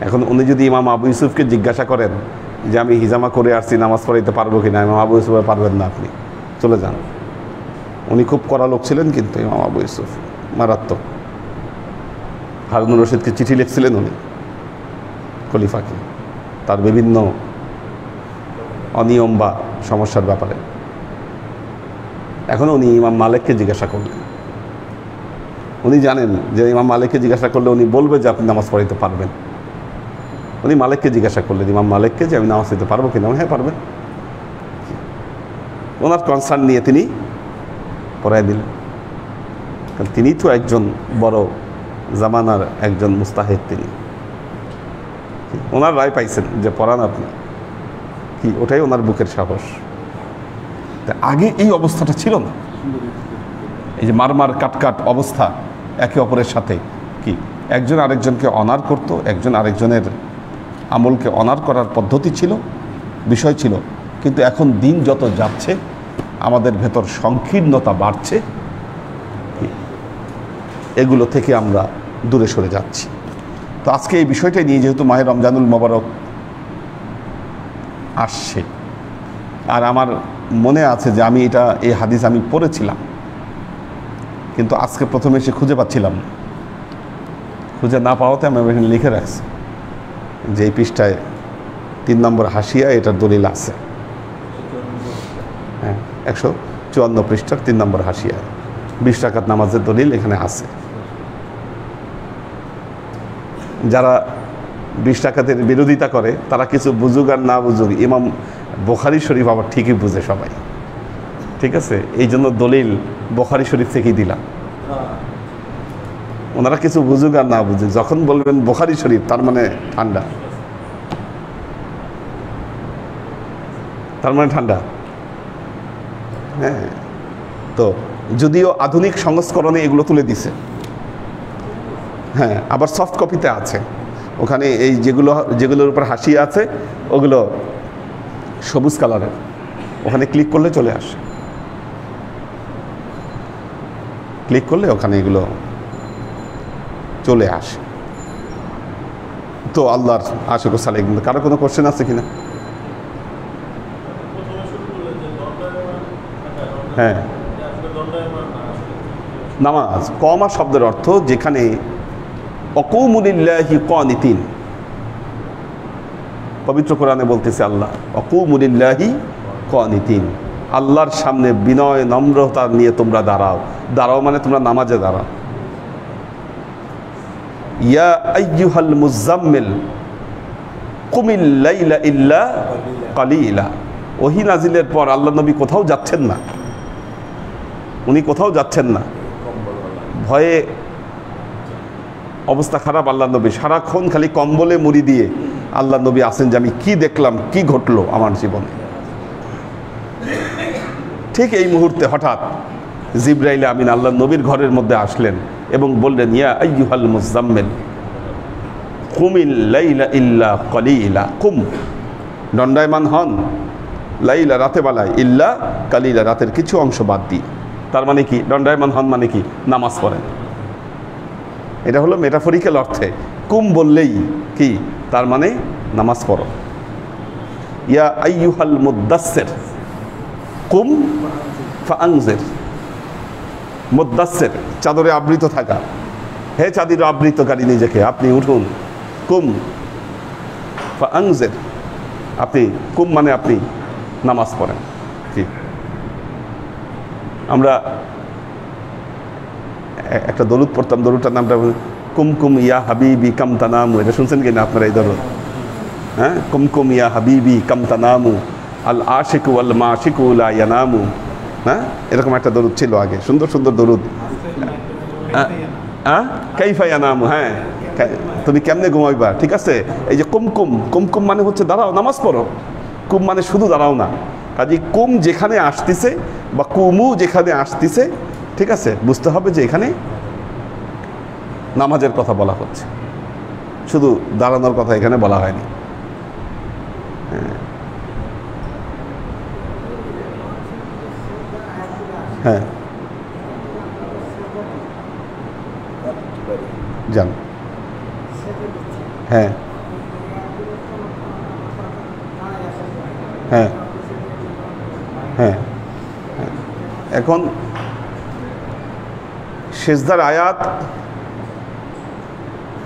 এখন উনি যদি ইমাম আবু ইউসুফকে জিজ্ঞাসা করেন যে আমি হিজামা করে আসছি, নামাজ পড়াইতে পারবো কিনা, ইমাম আবু ইউসুফ পারবেন না, আপনি চলে যান। উনি খুব কড়া লোক ছিলেন কিন্তু ইমাম আবু ইউসুফ, মারাত্মক। হারুনুর রশিদকে চিঠি লিখছিলেন উনি খলিফাকে, তার বিভিন্ন অনিয়ম বা সমস্যার ব্যাপারে। এখন উনি ইমাম মালিককে জিজ্ঞাসা করলেন। উনি জানেন যে ইমাম মালিককে জিজ্ঞাসা করলে উনি বলবে যে আপনি নামাজ পড়াইতে পারবেন। উনি মালিককে জিজ্ঞাসা করলেন, ইমাম মালিককে, যে আমি নামাজ পড়তে পারবো কিনা। হ্যাঁ পারবেন। ওনার কনসার্ন নিয়ে তিনি পড়াই দিলেন, কারণ তিনি তো একজন বড় জামানার একজন মুস্তাহিদ। তিনি ওনার রায় পাইছেন যে পড়ান আপনি, কি ওটাই ওনার বুকের সাহস। তা আগে এই অবস্থাটা ছিল না, এই যে মারমার কাটকাট অবস্থা, একে অপরের সাথে কি একজন আরেকজনকে অনার করত, একজন আরেকজনের আমলকে অনার করার পদ্ধতি ছিল, বিষয় ছিল। কিন্তু এখন দিন যত যাচ্ছে আমাদের ভেতর সংকীর্ণতা বাড়ছে, এগুলো থেকে আমরা দূরে সরে যাচ্ছি। তো আজকে এই বিষয়টাই নিয়ে, যেহেতু মাহে রমজানুল মোবারক আসছে, আর আমার মনে আছে যে আমি এই হাদিস আমি পড়েছিলাম, কিন্তু আজকে প্রথমে এসে খুঁজে পাচ্ছিলাম না। খুঁজে না পাওয়াতে আমি এখানে লিখে রাখছি যে এই পৃষ্ঠায় 3 নম্বর হাসিয়া এটার দলিল আছে। হ্যাঁ, 154 পৃষ্ঠার 3 নম্বর হাসিয়া 20 রাকাত নামাজের দলিল এখানে আছে। যারা 20 রাকাতের বিরোধিতা করে তারা কিছু বুঝুক আর না বুঝুক, ইমাম বুখারী শরীফ আবার ঠিকই বুঝে সবাই, ঠিক আছে? এই জন্য দলিল বুখারী শরীফ থেকেই দিলাম। ওনারা কিছু বুঝুক আর না বুঝুক, যখন বলবেন বুখারী শরীফ তার মানে ঠান্ডা, তার মানে ঠান্ডা। হ্যাঁ, তো যদিও আধুনিক সংস্করণে এগুলো তুলে দিছে, হ্যাঁ, আবার সফট কপিতে আছে। ওখানে এই যেগুলোর উপর হাসি আছে ওগুলো সবুজ কালারের, ওখানে ক্লিক করলে চলে আসে, ক্লিক করলে ওখানে এগুলো চলে আসে। তো আল্লাহর আশিক সালেক, কারো কোনো কোশ্চেন আছে কিনা? হ্যাঁ নামাজ, কমা শব্দের অর্থ যেখানে অকুমু লিল্লাহি কানিতিন, পবিত্র কোরআনে বলতেছে আল্লাহ অকুমু লিল্লাহি কানিতিন, আল্লাহর সামনে বিনয় নম্রতা নিয়ে তোমরা দাঁড়াও। দাঁড়াও মানে তোমরা নামাজে দাঁড়াও। ইয়া আইয়ুহাল মুজাম্মিল কুমিল লাইলা ইল্লা কালিলা। ওহী নাজিলের পর আল্লাহ নবী কোথাও যাচ্ছেন না, উনি কোথাও যাচ্ছেন না, ভয়ে অবস্থা খারাপ আল্লাহ নবী, সারাক্ষণ খালি কম্বলে মুড়ি দিয়ে আল্লাহ নবী আসেন যে আমি কি দেখলাম, কি ঘটলো আমার জীবনে। ঠিক এই মুহূর্তে হঠাৎ জিবরাইল আমিন আল্লাহ নবীর ঘরের মধ্যে আসলেন এবং বললেন ইয়া আইয়ুহাল মুজাম্মিল কুমিল লাইলা ইল্লা কালিলা, কুম দণ্ডায়মান হন, লাইলা রাতে বেলায়, ইল্লা কালিলা রাতের কিছু অংশ বাদ দিয়ে। তার মানে কি দণ্ডায়মান হন মানে কি নামাজ পড়েন। এটা হলো মেটাফরিক্যাল অর্থে। কুম বললেই কি তার মানে নামাজ পড়ো। ইয়া আইয়ুহাল মুদ্দাসসির কুম ফাআনজির, মুদ্দাসসির চাদরে আবৃত থাকা, হে চাদরে আবৃতকারী নিজেকে আপনি উঠুন। কুম ফাআনজির, আপনি কুম মানে আপনি নামাজ পড়েন। কি আমরা একটা দরুদ পড়তাম, দরুদটার নামটা কুমকুম ইয়া হাবিবি কাম তানামু, এটা শুনছেন কিনা আপনারা এই দরুদ? হ্যাঁ, কুমকুম ইয়া হাবিবি কাম তানামু আল আশিকু আল মাশিকু লা ইয়ানামু। হ্যাঁ, এরকম একটা দরুদ ছিল আগে, সুন্দর সুন্দর দরুদ। কাইফা ইয়ানামু, হ্যাঁ তুমি কেমনে ঘুমাইবা, ঠিক আছে। এই যে কুমকুম, কুমকুম মানে হচ্ছে দাঁড়াও নামাজ পড়ো। কুম মানে শুধু দাঁড়াও না, কাজে কুম যেখানে আসতেছে বা কুমু যেখানে আসতেছে, ঠিক আছে, বুঝতে হবে যে এখানে নামাজের কথা বলা হচ্ছে, শুধু দাঁড়ানোর কথা এখানে বলা হয়নি। হ্যাঁ যান, হ্যাঁ হ্যাঁ হ্যাঁ। এখন সেজদার আয়াত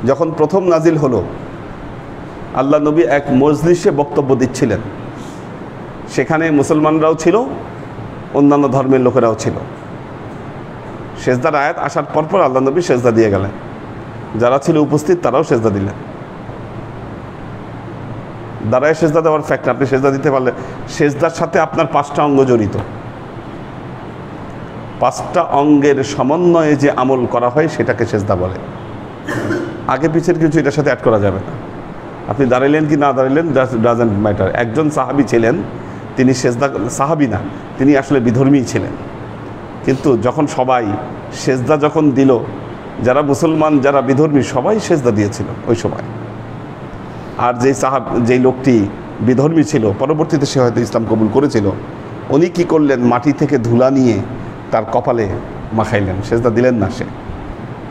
যখন প্রথম নাজিল হলো, আল্লাহ নবী এক মজলিসে বক্তব্য দিচ্ছিলেন, সেখানে মুসলমানরাও ছিল, অন্যান্য ধর্মের লোকেরাও ছিল। সেজদার আয়াত আসার পরপর আল্লাহ নবী সেজদা দিয়ে গেলেন, যারা ছিল উপস্থিত তারাও সেজদা দিলেন। দাঁড়ায় সেজদা দেওয়ার ফ্যাক্ট, আপনি সেজদা দিতে পারলে, সেজদার সাথে আপনার 5টা অঙ্গ জড়িত। 5টা অঙ্গের সমন্বয়ে যে আমল করা হয় সেটাকে সেজদা বলে। আগে পিছের কিছু এটার সাথে অ্যাড করা যাবে না। আপনি দাঁড়াইলেন কি না দাঁড়াইলেন ডাজন্ট ম্যাটার। একজন সাহাবী ছিলেন, তিনি সেজদা, সাহাবী না, তিনি আসলে বিধর্মী ছিলেন, কিন্তু যখন সবাই সেজদা যখন দিল, যারা মুসলমান যারা বিধর্মী সবাই সেজদা দিয়েছিল ওই সময়। আর যেই লোকটি বিধর্মী ছিল, পরবর্তীতে সে হয়তো ইসলাম কবুল করেছিল, উনি কি করলেন, মাটি থেকে ধুলা নিয়ে তার কপালে মাখাইলেন, সেজদা দিলেন না সে,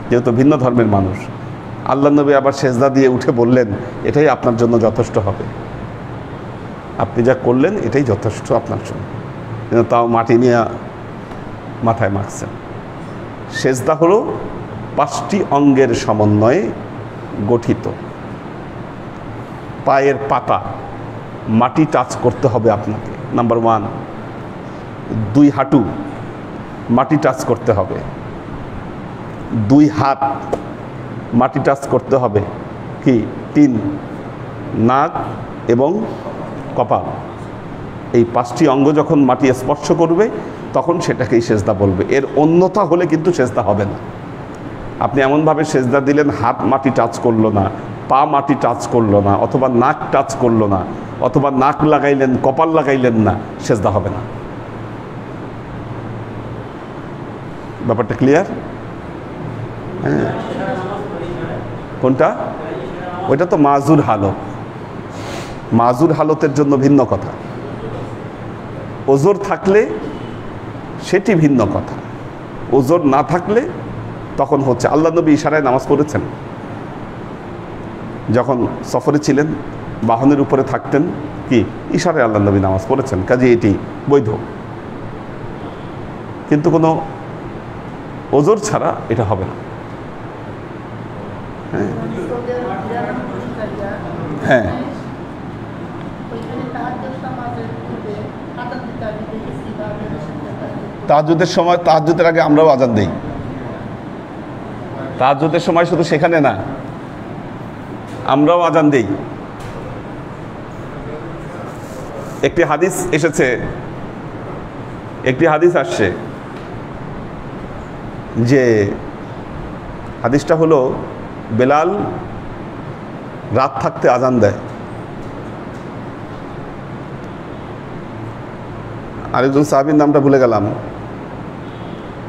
যেহেতু ভিন্ন ধর্মের মানুষ। আল্লাহ নবী আবার সেজদা দিয়ে উঠে বললেন এটাই আপনার জন্য যথেষ্ট হবে, আপনি যা করলেন এটাই যথেষ্ট আপনার জন্য, কিন্তু তাও মাটি নিয়ে মাথায় মাখছেন। সেজদা হলো 5টি অঙ্গের সমন্বয়ে গঠিত। পায়ের পাতা মাটি টাচ করতে হবে আপনাকে, নাম্বার 1। 2 হাঁটু মাটি টাচ করতে হবে। 2 হাত মাটি টাচ করতে হবে। কি 3 নাক এবং কপাল, এই 5টি অঙ্গ যখন মাটি স্পর্শ করবে তখন সেটাকেই সেজদা বলবে। এর অন্যথা হলে কিন্তু সেজদা হবে না। আপনি এমনভাবে সেজদা দিলেন হাত মাটি টাচ করলো না, পা মাটি টাচ করলো না, অথবা নাক টাচ করলো না, অথবা নাক লাগাইলেন কপাল লাগাইলেন না, সেজদা হবে না। ব্যাপারটা ক্লিয়ার? হ্যাঁ, কোনটা? ওইটা তো মাজুর হালত। মাজুর হালতের জন্য ভিন্ন কথা, ওজোর থাকলে সেটি ভিন্ন কথা, ওজোর না থাকলে তখন হচ্ছে। আল্লাহ নবী ইশারায় নামাজ পড়েছেন, যখন সফরে ছিলেন, বাহনের উপরে থাকতেন, কি ইশারায় আল্লাহ নবী নামাজ পড়েছেন, কাজে এটি বৈধ। কিন্তু কোনো ওজোর ছাড়া এটা হবে না। হ্যাঁ, তাহাজ্জুদের সময়, তাহাজ্জুদের আগে আমরাও আজান দেই। তাহাজ্জুদের সময় শুধু সেখানে না, আমরাও আজান দেই। একটি হাদিস এসেছে, একটি হাদিস আসছে যে হাদিসটা হলো বেলাল রাত থাকতে আজান দেয়। আরেকজন সাহাবীর নামটা ভুলে গেলাম,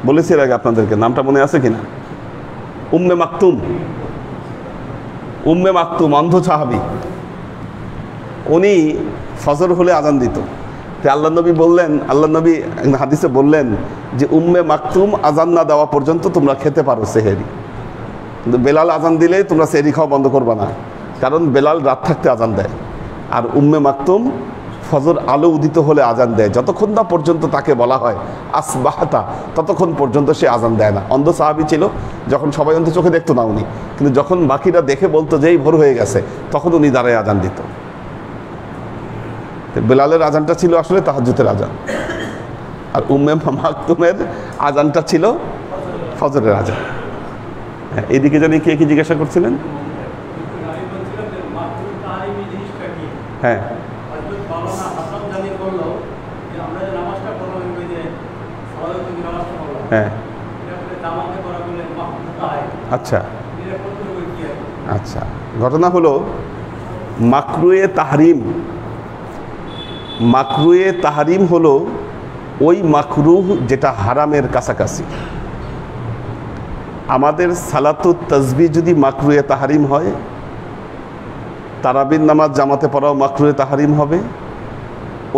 বলেছি এর আগে আপনাদেরকে, নামটা মনে আছে কিনা? উম্মে মাকতুম। উম্মে মাকতুম অন্ধ সাহাবী, উনি ফজর হলে আজান দিত। তো আল্লাহ নবী বললেন, আল্লাহ নবী হাদিসে বললেন যে উম্মে মাকতুম আজান না দেওয়া পর্যন্ত তোমরা খেতে পারো সেহেরি, কিন্তু বেলাল আজান দিলে তোমরা সেহেরি খাওয়া বন্ধ করবা না, কারণ বেলাল রাত থাকতে আজান দেয়। আর উম্মে মাকতুম ফজর আলো উদিত হলে আজান দেয়। যতক্ষণ না পর্যন্ত তাকে বলা হয় আসবাহতা, ততক্ষণ পর্যন্ত সে আজান দেয় না। অন্ধ সাহাবী ছিল, যখন সবাই অন্ধ চোখে দেখতো না উনি, কিন্তু যখন বাকিরা দেখে বলতো যেই ভোর হয়ে গেছে, তখন উনি দাঁড়ায় আজান দিত। বেলালের আজানটা ছিল আসলে তাহাজ্জুদের আজান, আর উম্মে মাকতুমের আজানটা ছিল ফজরের আজান। এইদিকে জানি কে কি জিজ্ঞাসা করছিলেন? হ্যাঁ, হ্যাঁ, আচ্ছা আচ্ছা। ঘটনা হলো মাকরুয়ে তাহরিম, মাকরুয়ে তাহরিম হলো ওই মাকরুহ যেটা হারামের কাছাকাছি। আমাদের সালাতুত তাসবিহ যদি মাকরুয়ে তাহরিম হয়, তারাবির নামাজ জামাতে পড়াও মাকরুয়ে তাহরিম হবে,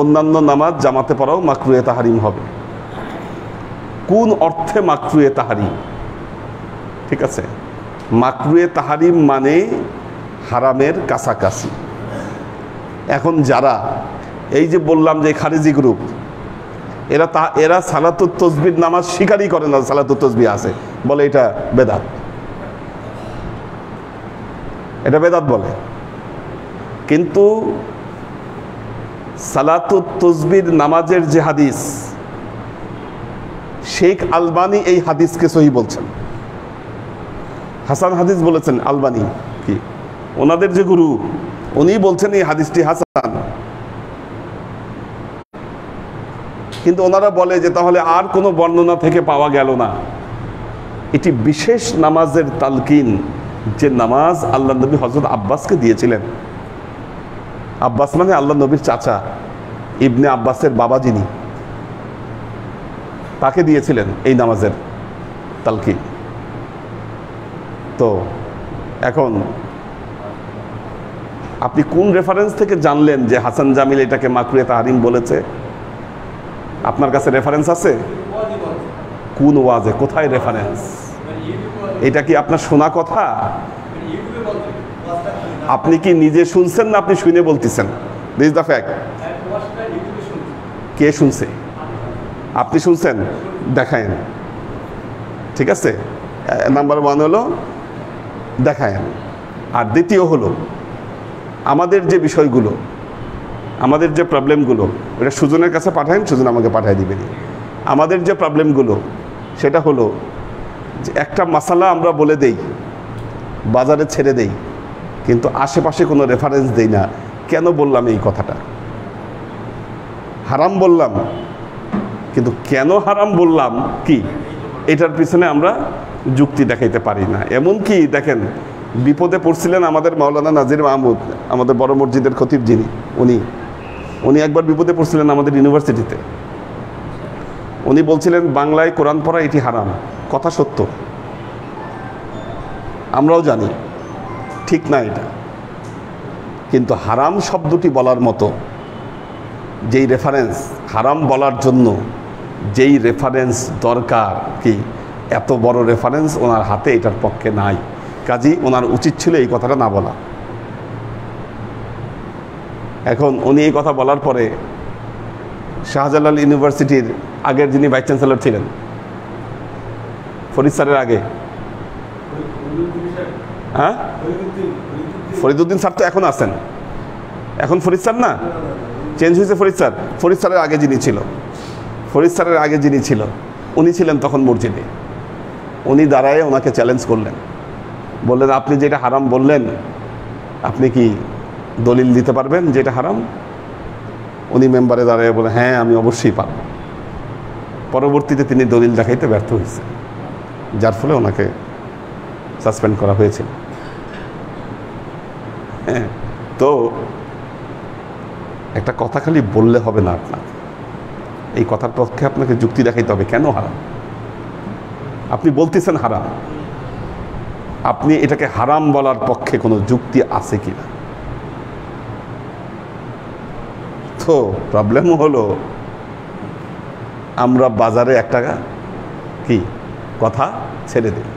অন্যান্য নামাজ জামাতে পড়াও মাকরুয়ে তাহরিম হবে। কোন অর্থে মাকরুয়ে তাহরিম? ঠিক আছে, মাকরুয়ে তাহরিম মানে হারামের কাছাকাছি। এখন যারা এই যে বললাম যে খারিজি গ্রুপ, এরা সালাতুত তাসবিহ নামাজ স্বীকারই করে না, সালাতুত তাসবিহ আছে, বলে এটা বেদাত, এটা বেদাত বলে। কিন্তু সালাতুত তাসবিহ নামাজের যে হাদিস, শেখ আলবানী এই হাদিসকে সহিহ বলছেন, হাসান হাদিস বলেছেন। আলবানী কি ওনাদের যে গুরু, উনি বলছেন এই হাদিসটি হাসান। কিন্তু ওনারা বলে যে তাহলে আর কোনো বর্ণনা থেকে পাওয়া গেল না। এটি বিশেষ নামাজের তালকিন, যে নামাজ আল্লাহ নবী হযরত আব্বাসকে দিয়েছিলেন। আব্বাস মানে আল্লাহ নবীর চাচা, ইবনে আব্বাসের বাবা যিনি, তাকে দিয়েছিলেন এই নামাজের তালকিন। তো এখন আপনি কোন রেফারেন্স থেকে জানলেন যে হাসান জামিল এটাকে মাকরুয়ে তাহরিম বলেছে? আপনার কাছে রেফারেন্স আছে? কোন ওয়াজে, কোথায় রেফারেন্স? এটা কি আপনার শোনা কথা? আপনি কি নিজে শুনছেন না আপনি শুনে বলতেছেন? This is the fact. কে শুনছে? আপনি শুনছেন? দেখায়েন। ঠিক আছে, নাম্বার ওয়ান হলো দেখায়েন। আর দ্বিতীয় হলো আমাদের যে বিষয়গুলো, আমাদের যে প্রবলেমগুলো, এটা সুজনের কাছে পাঠান, সুজন আমাকে পাঠিয়ে দিবেন। আমাদের যে প্রবলেমগুলো সেটা হলো যে একটা মাসালা আমরা বলে দেই, বাজারে ছেড়ে দেই, কিন্তু আশেপাশে কোনো রেফারেন্স দেই না। কেন বললাম এই কথাটা? হারাম বললাম, কিন্তু কেন হারাম বললাম কি এটার পিছনে আমরা যুক্তি দেখাইতে পারি না। এমনকি দেখেন, বিপদে পড়ছিলেন আমাদের মাওলানা নাজির মাহমুদ, আমাদের বড় মসজিদের খতিব যিনি, উনি একবার বিপদে পড়ছিলেন আমাদের ইউনিভার্সিটিতে। উনি বলছিলেন বাংলায় কোরআন পড়া এটি হারাম। কথা সত্য, আমরাও জানি ঠিক না এটা, কিন্তু হারাম শব্দটি বলার মতো যেই রেফারেন্স, হারাম বলার জন্য যেই রেফারেন্স দরকার, কি এত বড় রেফারেন্স ওনার হাতে এটার পক্ষে নাই। কাজী ওনার উচিত ছিল এই কথাটা না বলা। এখন উনি এই কথা বলার পরে শাহজালাল ইউনিভার্সিটির আগের যিনি ভাইস চ্যান্সেলর ছিলেন, ফরিদ স্যারের আগে? হ্যাঁ, ফরিদউদ্দিন স্যার তো এখন আছেন, এখন ফরিদ স্যার না, চেঞ্জ হয়েছে ফরিদ স্যার। ফরিদ স্যারের আগে যিনি ছিল, ফরিদ স্যারের আগে যিনি ছিল উনি ছিলেন তখন মসজিদে। উনি দাঁড়ায় ওনাকে চ্যালেঞ্জ করলেন, বললেন আপনি যেটা হারাম বললেন আপনি কি দলিল দিতে পারবেন যেটা হারাম? উনি মেম্বারে দাঁড়ায় বলে হ্যাঁ আমি অবশ্যই পারব। পরবর্তীতে তিনি দলিল দেখাইতে ব্যর্থ হয়েছে, যার ফলে ওনাকে সাসপেন্ড করা হয়েছিল। হ্যাঁ, তো একটা কথা খালি বললে হবে না, আপনার এই কথার পক্ষে আপনাকে যুক্তি দেখাইতে হবে কেন হারাম। আপনি বলতেছেন হারাম, আপনি এটাকে হারাম বলার পক্ষে কোনো যুক্তি আছে কিনা। তো প্রবলেম হলো আমরা বাজারে একটা কি কথা ছেড়ে দিই।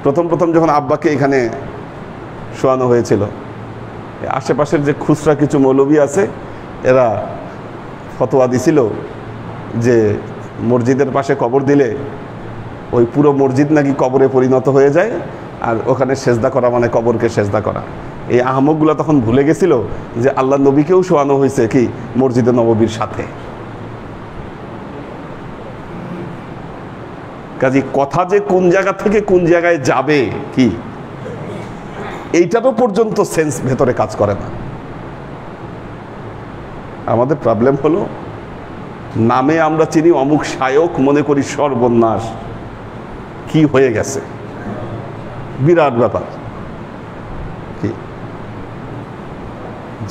প্রথম যখন আব্বাকে এখানে শোয়ানো হয়েছিল, আশেপাশের যে খুচরা কিছু মৌলবী আছে এরা ফতোয়া দিছিল যে মসজিদের পাশে কবর দিলে ওই পুরো মসজিদ নাকি কবরে পরিণত হয়ে যায়, আর ওখানে সেজদা করা মানে কবরকে সেজদা করা। এই আহমকগুলো তখন ভুলে গেছিল যে আল্লাহ নবীকেও শোয়ানো হয়েছে কি মসজিদে নববীর সাথে। কাজে কথা যে কোন জায়গা থেকে কোন জায়গায় যাবে কি এইটারও পর্যন্ত সেন্স ভেতরে কাজ করে না। আমাদের প্রবলেম হলো নামে আমরা চিনি অমুক শায়ক, মনে করি সর্বনাশ, কি হয়ে গেছে, বিরাট ব্যাপার। কি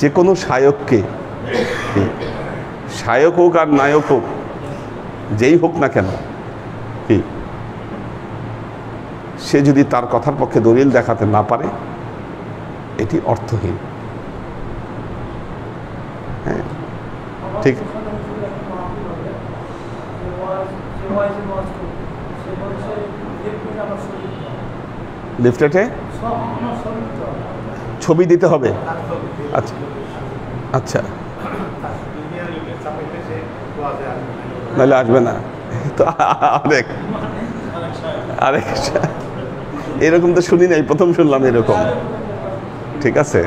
যে কোনো শায়ককে, শায়ক হোক আর নায়ক হোক, যেই হোক না কেন, কি সে যদি তার কথার পক্ষে দলিল দেখাতে না পারে এটি অর্থহীন। হ্যাঁ, ঠিক। লিফলেটে ছবি দিতে হবে? আচ্ছা আচ্ছা, নাহলে আসবে না তো। আরেক এরকম তো শুনি নাই, প্রথম শুনলাম এরকম। ঠিক আছে,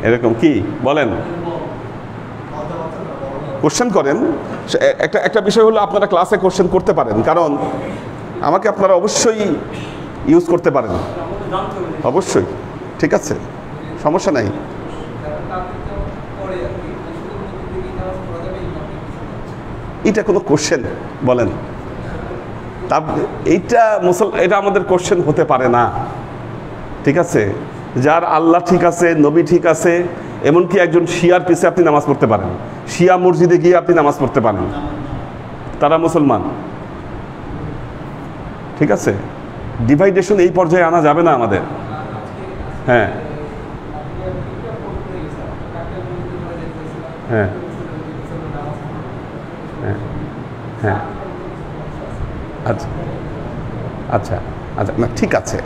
এরকম কি বলেন, কোশ্চেন করেন। একটা বিষয় হলো আপনারা ক্লাসে কোশ্চেন করতে পারেন, কারণ আমাকে আপনারা অবশ্যই ইউজ করতে পারেন, অবশ্যই। ঠিক আছে, সমস্যা নাই। এটা কোনো কোশ্চেন বলেন, তা এটা আমাদের কোশ্চেন হতে পারে না। ঠিক আছে, যার আল্লাহ ঠিক আছে, নবী ঠিক আছে, এমনকি একজন শিয়ার পিছে আপনি নামাজ পড়তে পারেন, শিয়া মসজিদে গিয়ে আপনি নামাজ পড়তে পারেন, তারা মুসলমান। ঠিক আছে, ডিভাইডেশন এই পর্যায়ে আনা যাবে না আমাদের। হ্যাঁ হ্যাঁ হ্যাঁ হ্যাঁ, আচ্ছা আচ্ছা আচ্ছা, না ঠিক আছে,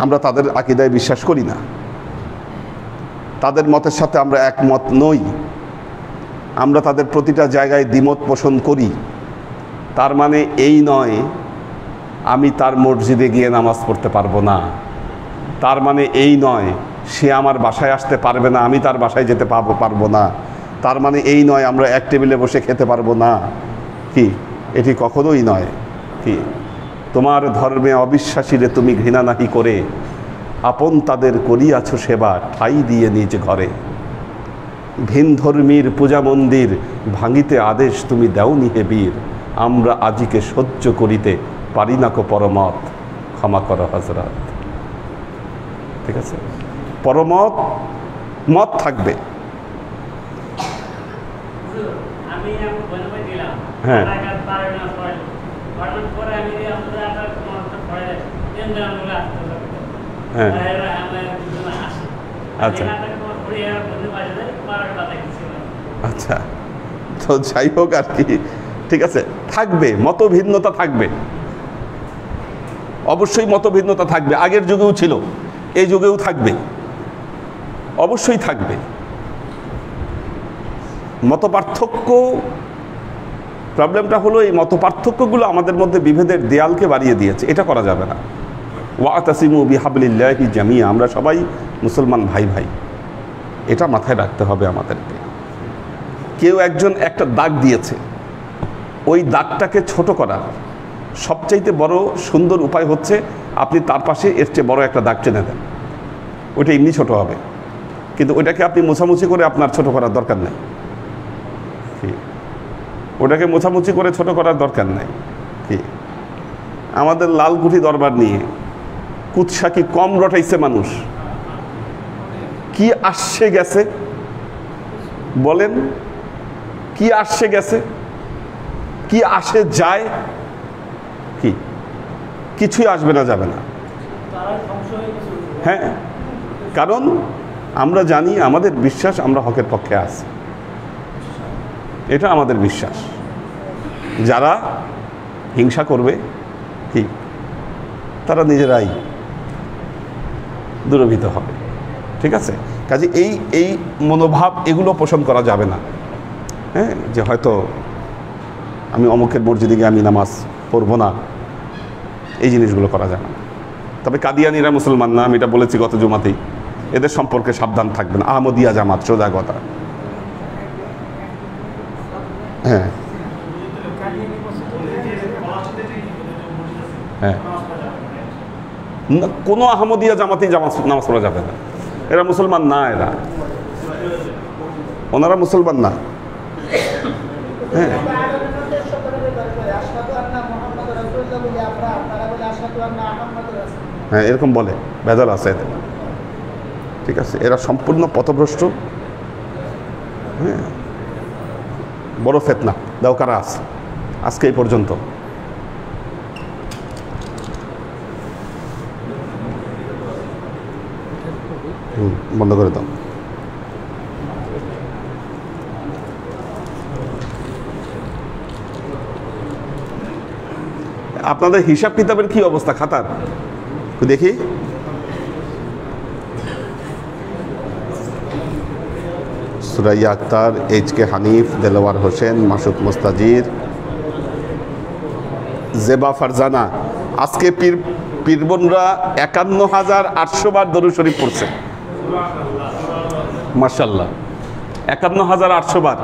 আমরা তাদের আকীদায় বিশ্বাস করি না, তাদের মতের সাথে আমরা একমত নই, আমরা তাদের প্রতিটা জায়গায় দ্বিমত পোষণ করি। তার মানে এই নয় আমি তার মসজিদে গিয়ে নামাজ পড়তে পারবো না, তার মানে এই নয় সে আমার বাসায় আসতে পারবে না, আমি তার বাসায় যেতে পারবো না, তার মানে এই নয় আমরা এক টেবিলে বসে খেতে পারবো না। কি এটি কখনোই নয়। কি তোমার ধর্মে অবিশ্বাসীরে তুমি ঘৃণা নাহি করে, আপন তাদের করিয়াছ সেবা ঠাই দিয়ে নিজ ঘরে। ভিন ধর্মীর পূজা মন্দির ভাঙিতে আদেশ তুমি দেওনি হে বীর, আমরা আজিকে সহ্য করিতে পারি না কো পরমত, ক্ষমা করো হযরত। ঠিক আছে, পরমত মত থাকবে। হ্যাঁ হ্যাঁ, আচ্ছা আচ্ছা, তো যাই হোক আর কি। ঠিক আছে, থাকবে মতভিন্নতা, থাকবে অবশ্যই মতভিন্নতা থাকবে, আগের যুগেও ছিল, এই যুগেও থাকবে, অবশ্যই থাকবে। মতপার্থক্য প্রবলেমটা হলো এই মত পার্থক্যগুলো আমাদের মধ্যে বিভেদের দেয়ালকে বাড়িয়ে দিয়েছে। এটা করা যাবে না। ওয়াতাসিমু বিহাবলিল্লাহি জামিয়া, আমরা সবাই মুসলমান ভাই ভাই, এটা মাথায় রাখতে হবে আমাদেরকে। কেউ একজন একটা দাগ দিয়েছে, ওই দাগটাকে ছোট করার সবচাইতে বড় সুন্দর উপায় হচ্ছে আপনি তার পাশে এর চেয়ে বড় একটা দাগ টেনে দেন। ওইটা এমনি ছোট হবে, কিন্তু ওইটাকে আপনি মোছামুছি করে আপনার ছোট করার দরকার নেই। ওটাকে মোছামুছি করে ছোট করার দরকার নেই। কি আমাদের লালকুঠি দরবার নিয়ে কুৎসা কি কম রটাইছে মানুষ? কি আসছে গেছে বলেন? কি আসছে গেছে? কি আসে যায়? কি কিছুই আসবে না, যাবে না। হ্যাঁ, কারণ আমরা জানি, আমাদের বিশ্বাস আমরা হকের পক্ষে আছি, এটা আমাদের বিশ্বাস। যারা হিংসা করবে কি তারা নিজেরাই দুরভিত হবে। ঠিক আছে, কাজে এই মনোভাব এগুলো পোষণ করা যাবে না। হ্যাঁ, যে হয়তো আমি অমুকের মসজিদে গিয়ে আমি নামাজ পড়বো না, এই জিনিসগুলো করা যাবে না। তবে কাদিয়ানিরা মুসলমান না, আমি এটা বলেছি গত জুমাতেই, এদের সম্পর্কে সাবধান থাকবেন। আহমদিয়া জামাত, সোজা কথা। হ্যাঁ হ্যাঁ, কোনো আহমদিয়া জামাতেই নামাজ পড়া যাবে না। এরা মুসলমান না, ওনারা মুসলমান না। হ্যাঁ, হ্যাঁ এরকম বলে, ভেজাল আছে এতে। ঠিক আছে, এরা সম্পূর্ণ পথভ্রষ্ট। হ্যাঁ, বড় ফেতনা। দাও কারা আছে আজকে এই পর্যন্ত? বন্ধ করে দাও। আপনাদের হিসাব কিতাবের কি অবস্থা খাতার? দেখি। সুরাইয়া আক্তার, এইচ.কে. হানিফ, দেলোয়ার হোসেন, মাসুদ মুস্তাজির, জেবা ফারজানা। আজকে পীরবনরা ৫১,৮০০ বার দরুদ শরীফ পড়ছে। মাশাআল্লাহ, ৫১,৮০০ বার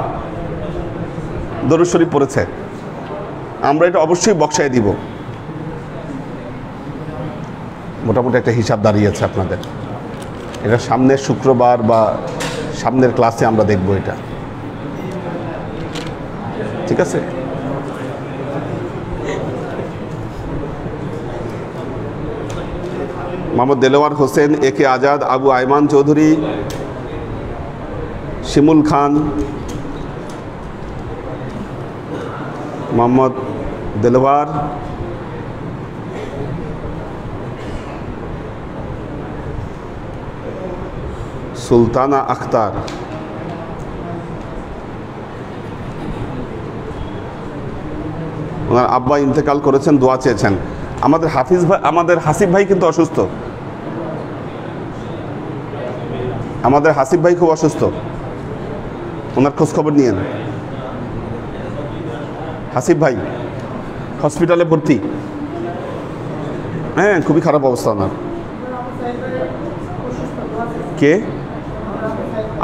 দরুদ শরীফ পড়েছে। আমরা এটা অবশ্যই বক্সায় দিব। মোটামুটি একটা হিসাব দাঁড়িয়েছে আপনাদের। এটা সামনের শুক্রবার বা সামনের ক্লাসে আমরা দেখব এটা। ঠিক আছে, মোহাম্মদ দেলোয়ার হোসেন, এ.কে. আজাদ, আবু আইমান চৌধুরী, শিমুল খান, মোহাম্মদ দেলোয়ার, সুলতানা আখতার, ওনার আব্বা ইন্তেকাল করেছেন, দোয়া চেয়েছেন। আমাদের হাফিজ ভাই, আমাদের হাসিব ভাই কিন্তু অসুস্থ। আমাদের হাসিব ভাই খুব অসুস্থ, ওনার খোঁজ খবর নিয়েন। হাসিব ভাই হসপিটালে ভর্তি। হ্যাঁ, খুবই খারাপ অবস্থা ওনার। কে?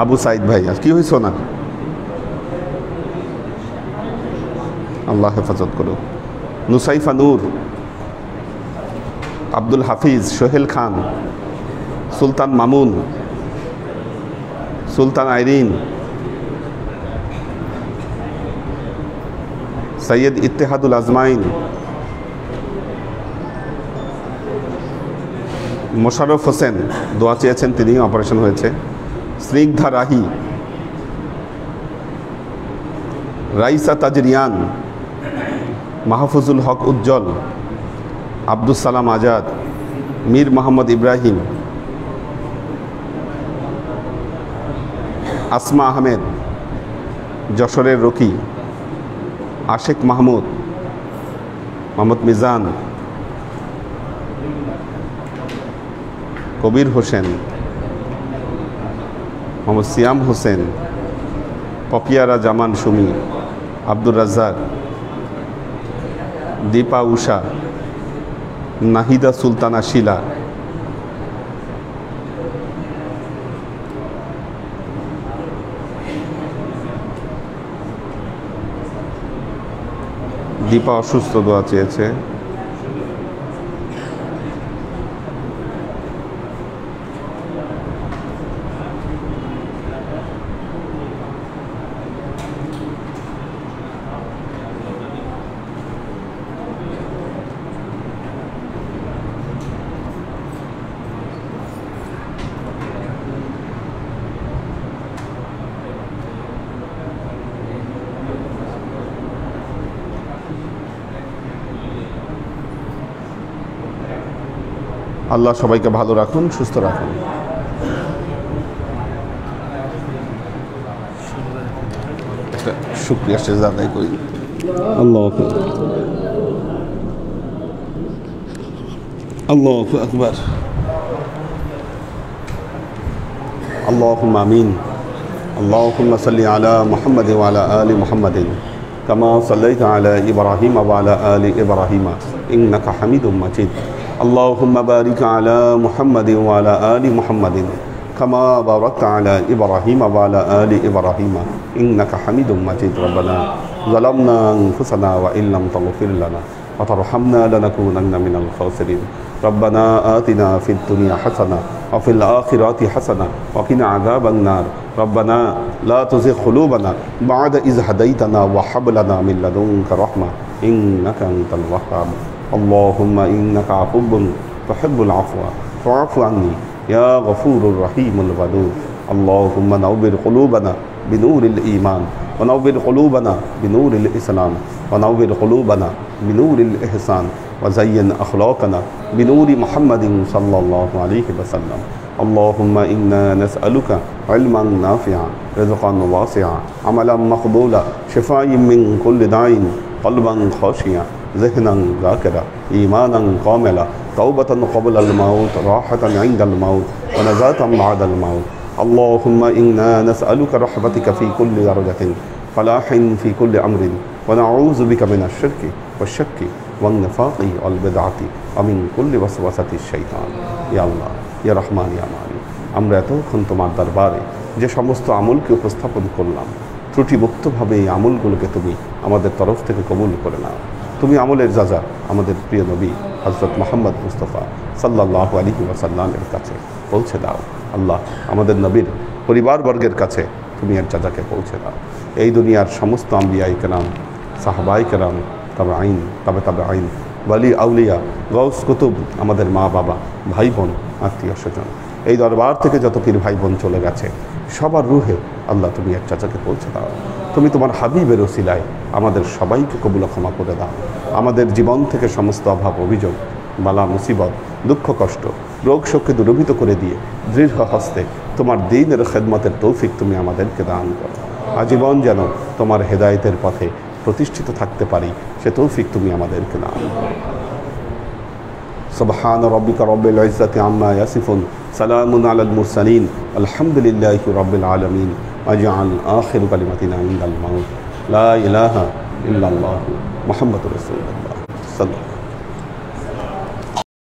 আবু সাইদ ভাই। আর কি হয়েছে ওনার? আল্লাহ হেফাজত করুক। নুসাইফা নূর, আব্দুল হাফিজ, সোহেল খান, সুলতান মামুন, সুলতান আইরিন, সৈয়দ ইত্তেহাদুল আজমাইন, মোশাররফ হোসেন, দোয়া চেয়েছেন, তিনি অপারেশন হয়েছে। স্নিগ্ধা রাহি, রাইসা তাজরিয়ান, মাহফুজুল হক উজ্জ্বল, আব্দুস সালাম আজাদ, মীর মোহাম্মদ ইব্রাহিম, আসমা আহমেদ, যশোরের রকি, আশেক মাহমুদ, মোহাম্মদ মিজান, কবির হোসেন, মোহাম্মদ সিয়াম হোসেন, পপিয়ারা জামান সুমি, আব্দুর রাজ্জাক, দীপা উষা, নাহিদা সুলতানা শিলা, দীপা অসুস্থ, দোয়া চেয়েছে। আল্লাহ সবাইকে ভালো রাখুন, সুস্থ রাখুন। একটা শুকরিয়া সেজদা আদায় করি। আল্লাহু আকবার। আল্লাহুম্মা আমিন। আল্লাহুম্মা সাল্লি আলা মুহাম্মাদ ওয়া আলা আলি মুহাম্মাদিন কামা সাল্লাইতা আলা ইব্রাহিম ওয়া আলা আলি ইব্রাহিম ইন্নাকা হামিদুম মাজিদ। اللهم بارك على محمد وعلى آل محمد كما باركت على إبراهيم وعلى آل إبراهيم إنك حميد مجيد. ربنا ظلمنا أنفسنا وإن لم تغفر لنا وترحمنا لنكونن من الخاسرين. ربنا آتنا في الدنيا حسنة وفي الآخرة حسنة وقنا عذاب النار. ربنا لا تزغ قلوبنا بعد إذ هديتنا وهب لنا من لدنك رحمة إنك أنت الوهاب. اللهم إنك عفو تحب العفو فاعف عني يا غفور الرحيم الودود. اللهم نور قلوبنا بنور الإيمان ونور قلوبنا بنور الإسلام ونور قلوبنا بنور الإحسان وزين أخلاقنا بنور محمد صلى الله عليه وسلم. اللهم إنا نسألك علما نافعا رزقا واسعا عملا مقبولا شفاء من كل داء قلبا خاشعا ذهنا ذاكرا إيمانا كاملا توبة قبل الموت راحة عند الموت ونجاة بعد الموت. اللهم إنا نسألك رحمتك في كل درجة فلاح في كل أمر ونعوذ بك من الشرك والشك والنفاق والبدعة ومن كل وسوسة الشيطان. يا الله يا رحمن يا مالك, আমরা এতক্ষণ তোমার দরবারে যে সমস্ত আমলকে উপস্থাপন করলাম ত্রুটিমুক্তভাবে এই আমলগুলোকে তুমি আমাদের তরফ থেকে কবুল করে নাও। তুমি আমলের যাজা আমাদের প্রিয় নবী হযরত মুহাম্মদ মুস্তাফা সাল্লাল্লাহু আলাইহি ওয়াসাল্লামের কাছে পৌঁছে দাও। আল্লাহ আমাদের নবীর পরিবারবর্গের কাছে তুমি এর যাজাকে পৌঁছে দাও। এই দুনিয়ার সমস্ত আম্বিয়ায়ে কেরাম, সাহাবায়ে কেরাম, তাবেঈন, তাবেঈন, ওয়ালি আউলিয়া, গাউস কুতুব, আমাদের মা বাবা, ভাই বোন, আত্মীয় স্বজন, এই দরবার থেকে যত পীর ভাই বোন চলে গেছে সবার রুহে আল্লাহ তুমি এর যাজাকে পৌঁছে দাও। তুমি তোমার হাবিবের ওসিলায় আমাদের সবাইকে কবুল ক্ষমা করে দাও। আমাদের জীবন থেকে সমস্ত অভাব অভিযোগ, বালা মুসিবত, দুঃখ কষ্ট, রোগ শোককে দূরীভূত করে দিয়ে দৃঢ় হস্তে তোমার দ্বীনের খেদমতের তৌফিক তুমি আমাদেরকে দান করো। আজীবন যেন তোমার হেদায়েতের পথে প্রতিষ্ঠিত থাকতে পারি সে তৌফিক তুমি আমাদেরকে দান করো। সুবহান রাব্বিকা রাব্বিল ইজ্জাতি আম্মা ইয়াসিফুন সালামুন আলাল মুরসালিন আলহামদুলিল্লাহি রাব্বিল আলামিন। ওয়াজআল আখির কালিমাতিনা ইনদাল মাউত লা ইলাহা ইল্লাল্লাহু মুহাম্মাদুর রাসূলুল্লাহ সাল্লাল্লাহু